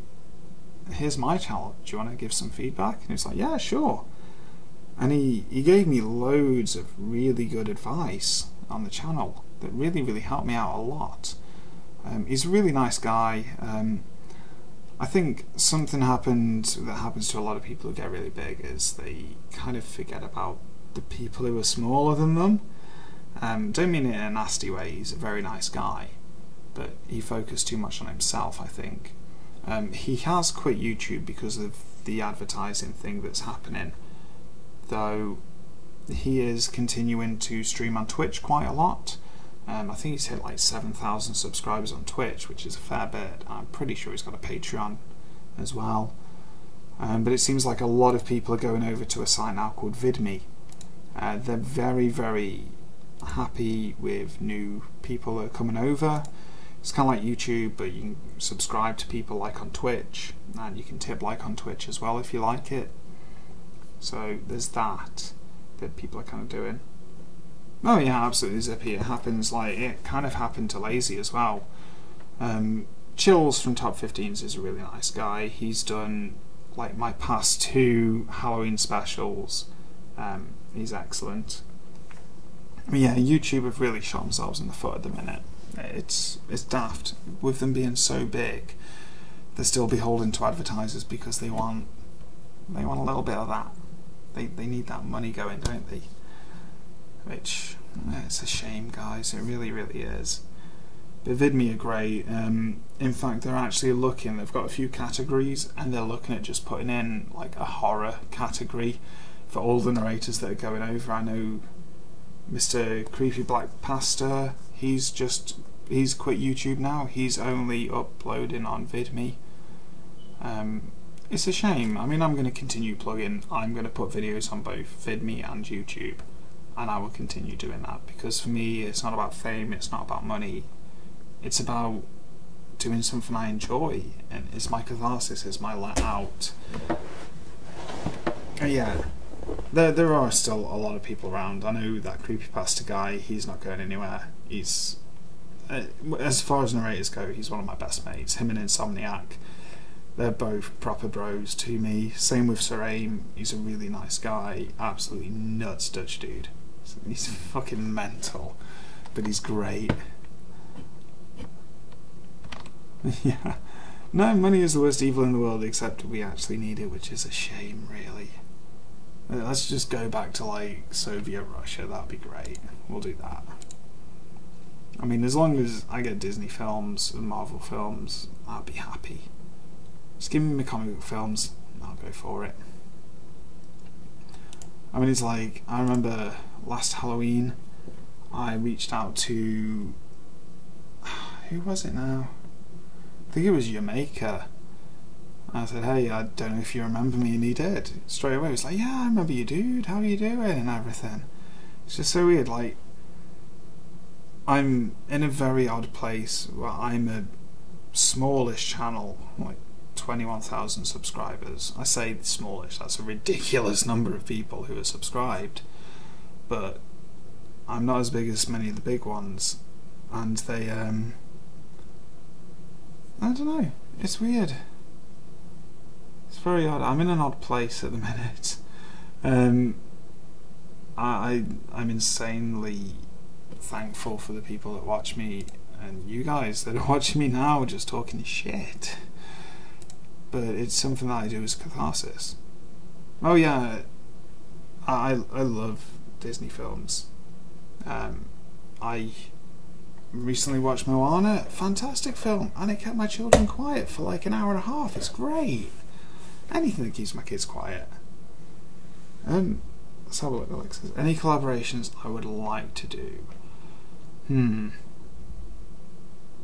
Here's my channel. Do you want to give some feedback?" And he was like, "Yeah, sure." And he gave me loads of really good advice on the channel that really, really helped me out a lot. He's a really nice guy. I think something that happens to a lot of people who get really big is they kind of forget about the people who are smaller than them. Don't mean it in a nasty way, he's a very nice guy, but he focused too much on himself, I think. He has quit YouTube because of the advertising thing that's happening, though he is continuing to stream on Twitch quite a lot. I think he's hit like 7,000 subscribers on Twitch, which is a fair bit. I'm pretty sure he's got a Patreon as well. But it seems like a lot of people are going over to a site now called VidMe. They're very, very happy with new people that are coming over. It's kind of like YouTube, but you can subscribe to people like on Twitch, and you can tip like on Twitch as well if you like it. So there's that people are kind of doing. Oh yeah, absolutely zippy. It happens, like, it kind of happened to Lazy as well. Chills from Top 15s is a really nice guy. He's done like my past 2 Halloween specials. He's excellent. But yeah, YouTube have really shot themselves in the foot at the minute. It's daft. With them being so big, they're still beholden to advertisers because they want a little bit of that. They need that money going, don't they? Which, it's a shame, guys. It really, really is. But VidMe are great. In fact, they're actually looking. They've got a few categories, and they're looking at just putting in like a horror category for all the narrators that are going over. I know Mr. Creepy Black Pastor. He's quit YouTube now. He's only uploading on VidMe. It's a shame. I mean, I'm going to continue plugging. I'm going to put videos on both VidMe and YouTube. and I will continue doing that, because for me it's not about fame, it's not about money, it's about doing something I enjoy, and it's my catharsis, it's my let out. Yeah, there are still a lot of people around. I know that creepypasta guy, he's not going anywhere. He's as far as narrators go, he's one of my best mates. Him and Insomniac, they're both proper bros to me. Same with Sir Aim, he's a really nice guy, absolutely nuts Dutch dude. He's fucking mental, but he's great. Yeah. No, money is the worst evil in the world, except we actually need it, which is a shame, really. Let's just go back to like Soviet Russia, that'd be great. We'll do that. I mean, as long as I get Disney films and Marvel films, I'll be happy. Just give me comic book films, I'll go for it. I mean, it's like, I remember last Halloween, I reached out to... who was it now? I think it was Jamaica. I said, hey, I don't know if you remember me, and he did. Straight away, he was like, yeah, I remember you, dude, how are you doing, and everything. It's just so weird, like, I'm in a very odd place where I'm a smallish channel, like 21,000 subscribers. I say smallish, that's a ridiculous number of people who are subscribed, but I'm not as big as many of the big ones, and they, I don't know, it's weird. It's very odd. I'm in an odd place at the minute. I'm insanely thankful for the people that watch me, and you guys that are watching me now just talking shit. But it's something that I do as catharsis. Oh yeah, I love Disney films. I recently watched Moana, fantastic film, and it kept my children quiet for like an hour and a half. It's great. Anything that keeps my kids quiet. Let's have a look, Alexis. Any collaborations I would like to do?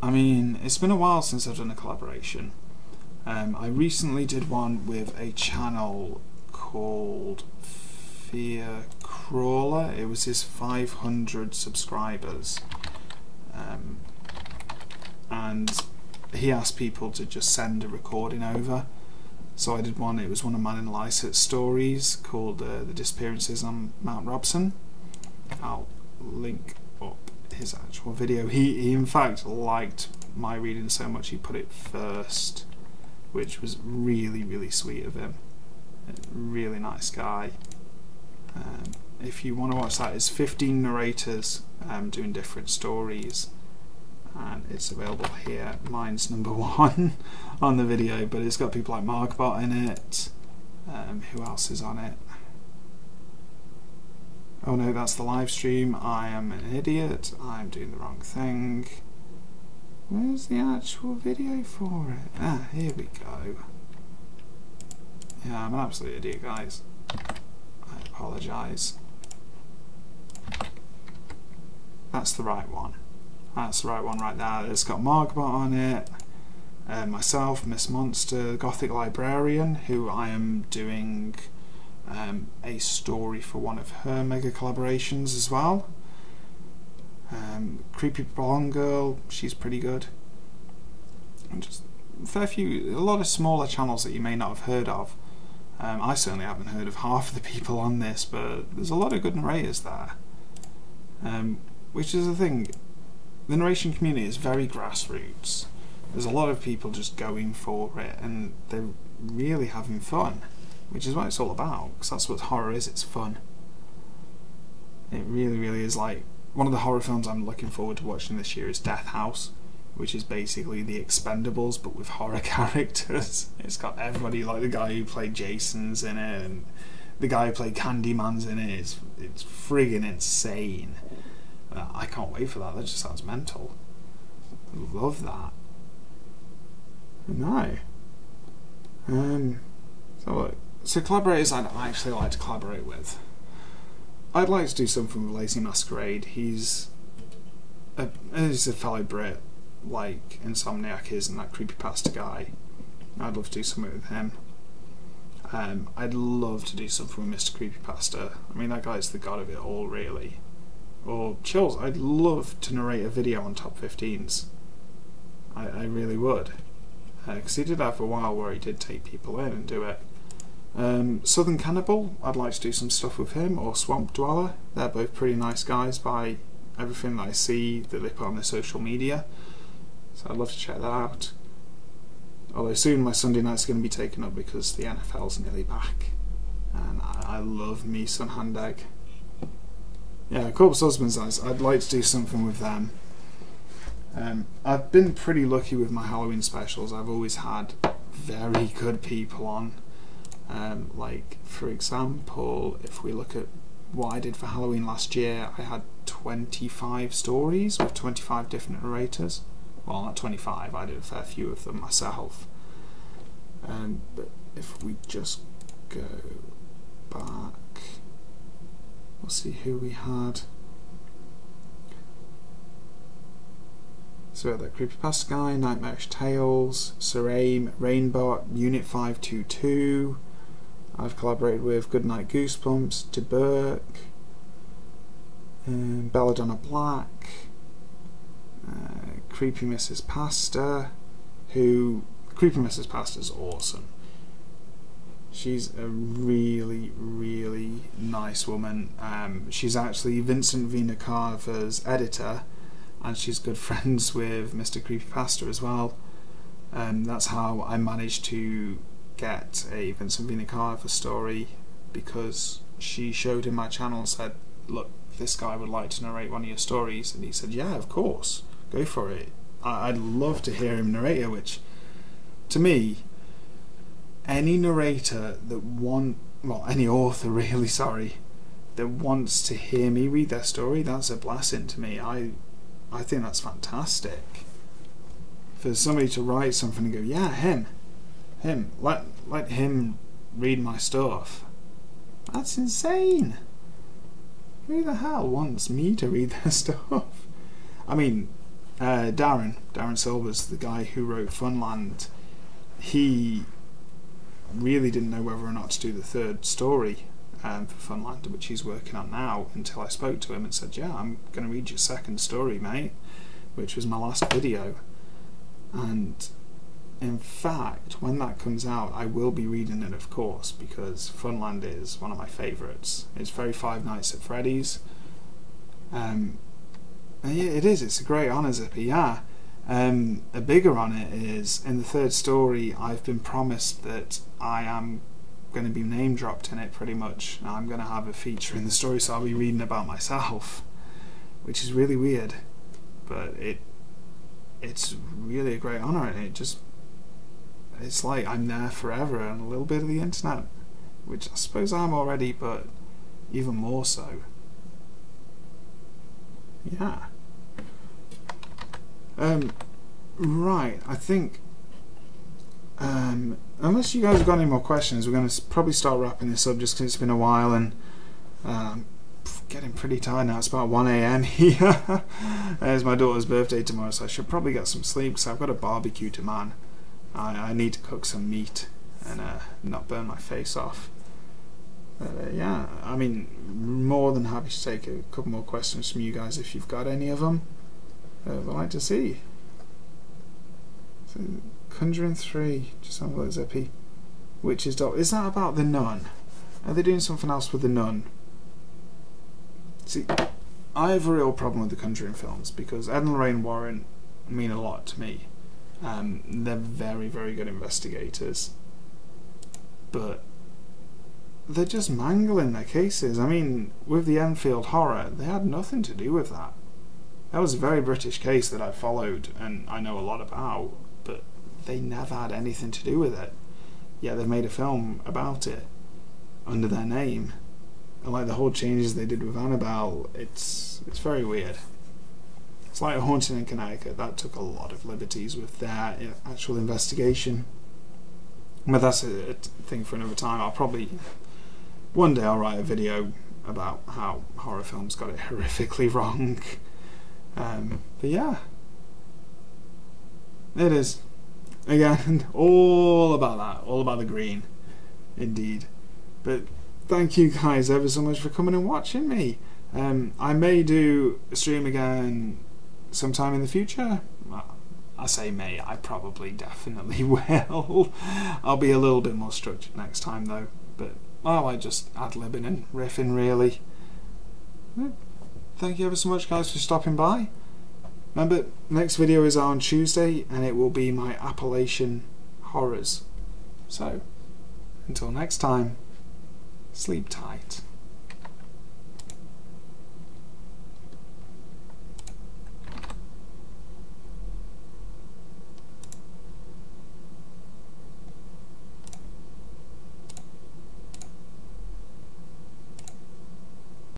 I mean, it's been a while since I've done a collaboration. I recently did one with a channel called Fear Crawler. It was his 500 subscribers. And he asked people to just send a recording over. So I did one, it was one of Man in Lycett's stories called The Disappearances on Mount Robson. I'll link up his actual video. He in fact liked my reading so much he put it first, which was really, really sweet of him. Really nice guy. If you want to watch that, it's 15 narrators doing different stories, and it's available here. Mine's number 1 on the video, but it's got people like Markbot in it. Who else is on it? Oh no, that's the live stream. I am an idiot. I'm doing the wrong thing. Where's the actual video for it? Ah, here we go. Yeah, I'm an absolute idiot, guys. I apologise. That's the right one. That's the right one right there. It's got Markbot on it. Myself, Miss Monster, Gothic Librarian, who I am doing a story for one of her mega collaborations as well. Creepy Blonde Girl, she's pretty good. And just a lot of smaller channels that you may not have heard of. I certainly haven't heard of half of the people on this, but there's a lot of good narrators there. Which is the thing, the narration community is very grassroots. There's a lot of people just going for it, and they're really having fun, which is what it's all about, because that's what horror is, it's fun. It really, really is. Like, one of the horror films I'm looking forward to watching this year is Death House, which is basically The Expendables, but with horror characters. It's got everybody, like the guy who played Jason's in it, and the guy who played Candyman's in it. It's friggin' insane. I can't wait for that. That just sounds mental. I love that. No. So collaborators I'd actually like to collaborate with. I'd like to do something with Lazy Masquerade. He's a fellow Brit, like Insomniac is, and that creepypasta guy. I'd love to do something with him. I'd love to do something with Mr. Creepypasta. I mean, that guy's the god of it all, really. Or Chills, I'd love to narrate a video on top 15s. I really would. Because he did that for a while where he did take people in and do it. Southern Cannibal, I'd like to do some stuff with him, or Swamp Dweller. They're both pretty nice guys by everything that I see that they put on their social media. So I'd love to check that out. Although soon my Sunday night's going to be taken up because the NFL's nearly back. And I love me some Hand Egg. Yeah, Corpse Husbands, I'd like to do something with them. I've been pretty lucky with my Halloween specials. I've always had very good people on. Like, for example, if we look at what I did for Halloween last year, I had 25 stories with 25 different narrators. Well, not 25, I did a fair few of them myself. But if we just go back, we'll see who we had. So we had that Creepypasta guy, Nightmarish Tales, Sir Aim, Rainbot, Unit 522. I've collaborated with Goodnight Goosebumps, DeBurk, Belladonna Black, Creepy Mrs. Pasta, who... Creepy Mrs. Pasta's awesome. She's a really, really nice woman. She's actually Vincent Vina Carver's editor, and she's good friends with Mr. Creepypasta as well. That's how I managed to get a Vincent Vina Carver story, because she showed him my channel and said, look, this guy would like to narrate one of your stories, and he said, yeah, of course, go for it. I'd love to hear him narrate it, which, to me, any narrator that any author really, sorry, that wants to hear me read their story, that's a blessing to me. I think that's fantastic. For somebody to write something and go, yeah, him, let him read my stuff. That's insane. Who the hell wants me to read their stuff? I mean, Darren Silver's the guy who wrote Funland. He really didn't know whether or not to do the third story for Funland, which he's working on now, until I spoke to him and said, yeah, I'm going to read your second story, mate, which was my last video. And in fact, when that comes out, I will be reading it, of course, because Funland is one of my favourites. It's very Five Nights at Freddy's. And yeah, it is. It's a great honour, Zippy, yeah. A bigger on it is, in the third story, I've been promised that I am going to be name dropped in it, pretty much. I'm going to have a feature in the story, so I'll be reading about myself, which is really weird, but it's really a great honour, and it's like I'm there forever and a little bit of the internet, which I suppose I'm already, but even more so. Yeah. Right, I think unless you guys have got any more questions, we're going to probably start wrapping this up, just because it's been a while, and getting pretty tired now. It's about 1 AM here. It's my daughter's birthday tomorrow, so I should probably get some sleep, because I've got a barbecue to man. I need to cook some meat and not burn my face off. Yeah, I mean, more than happy to take a couple more questions from you guys if you've got any of them. I'd like to see. So, Conjuring 3, just have a look, Zippy. Witch's Doll. Is that about the nun? Are they doing something else with the nun? See, I have a real problem with the Conjuring films, because Ed and Lorraine Warren mean a lot to me. They're very, very good investigators, but they're just mangling their cases. I mean, with the Enfield horror, they had nothing to do with that. That was a very British case that I followed and I know a lot about, but they never had anything to do with it. Yet they've made a film about it under their name. And like the whole changes they did with Annabelle, it's very weird. It's like A Haunting in Connecticut. That took a lot of liberties with their actual investigation. But that's a thing for another time. One day I'll write a video about how horror films got it horrifically wrong. But yeah, it is. Again, all about that, all about the green. Indeed. But thank you guys ever so much for coming and watching me. I may do a stream again sometime in the future. Well, I say may, I probably definitely will. I'll be a little bit more structured next time though, but I like just ad-libbing and riffing really. Thank you ever so much guys for stopping by. Remember, next video is on Tuesday and it will be my Appalachian horrors. So, until next time, sleep tight.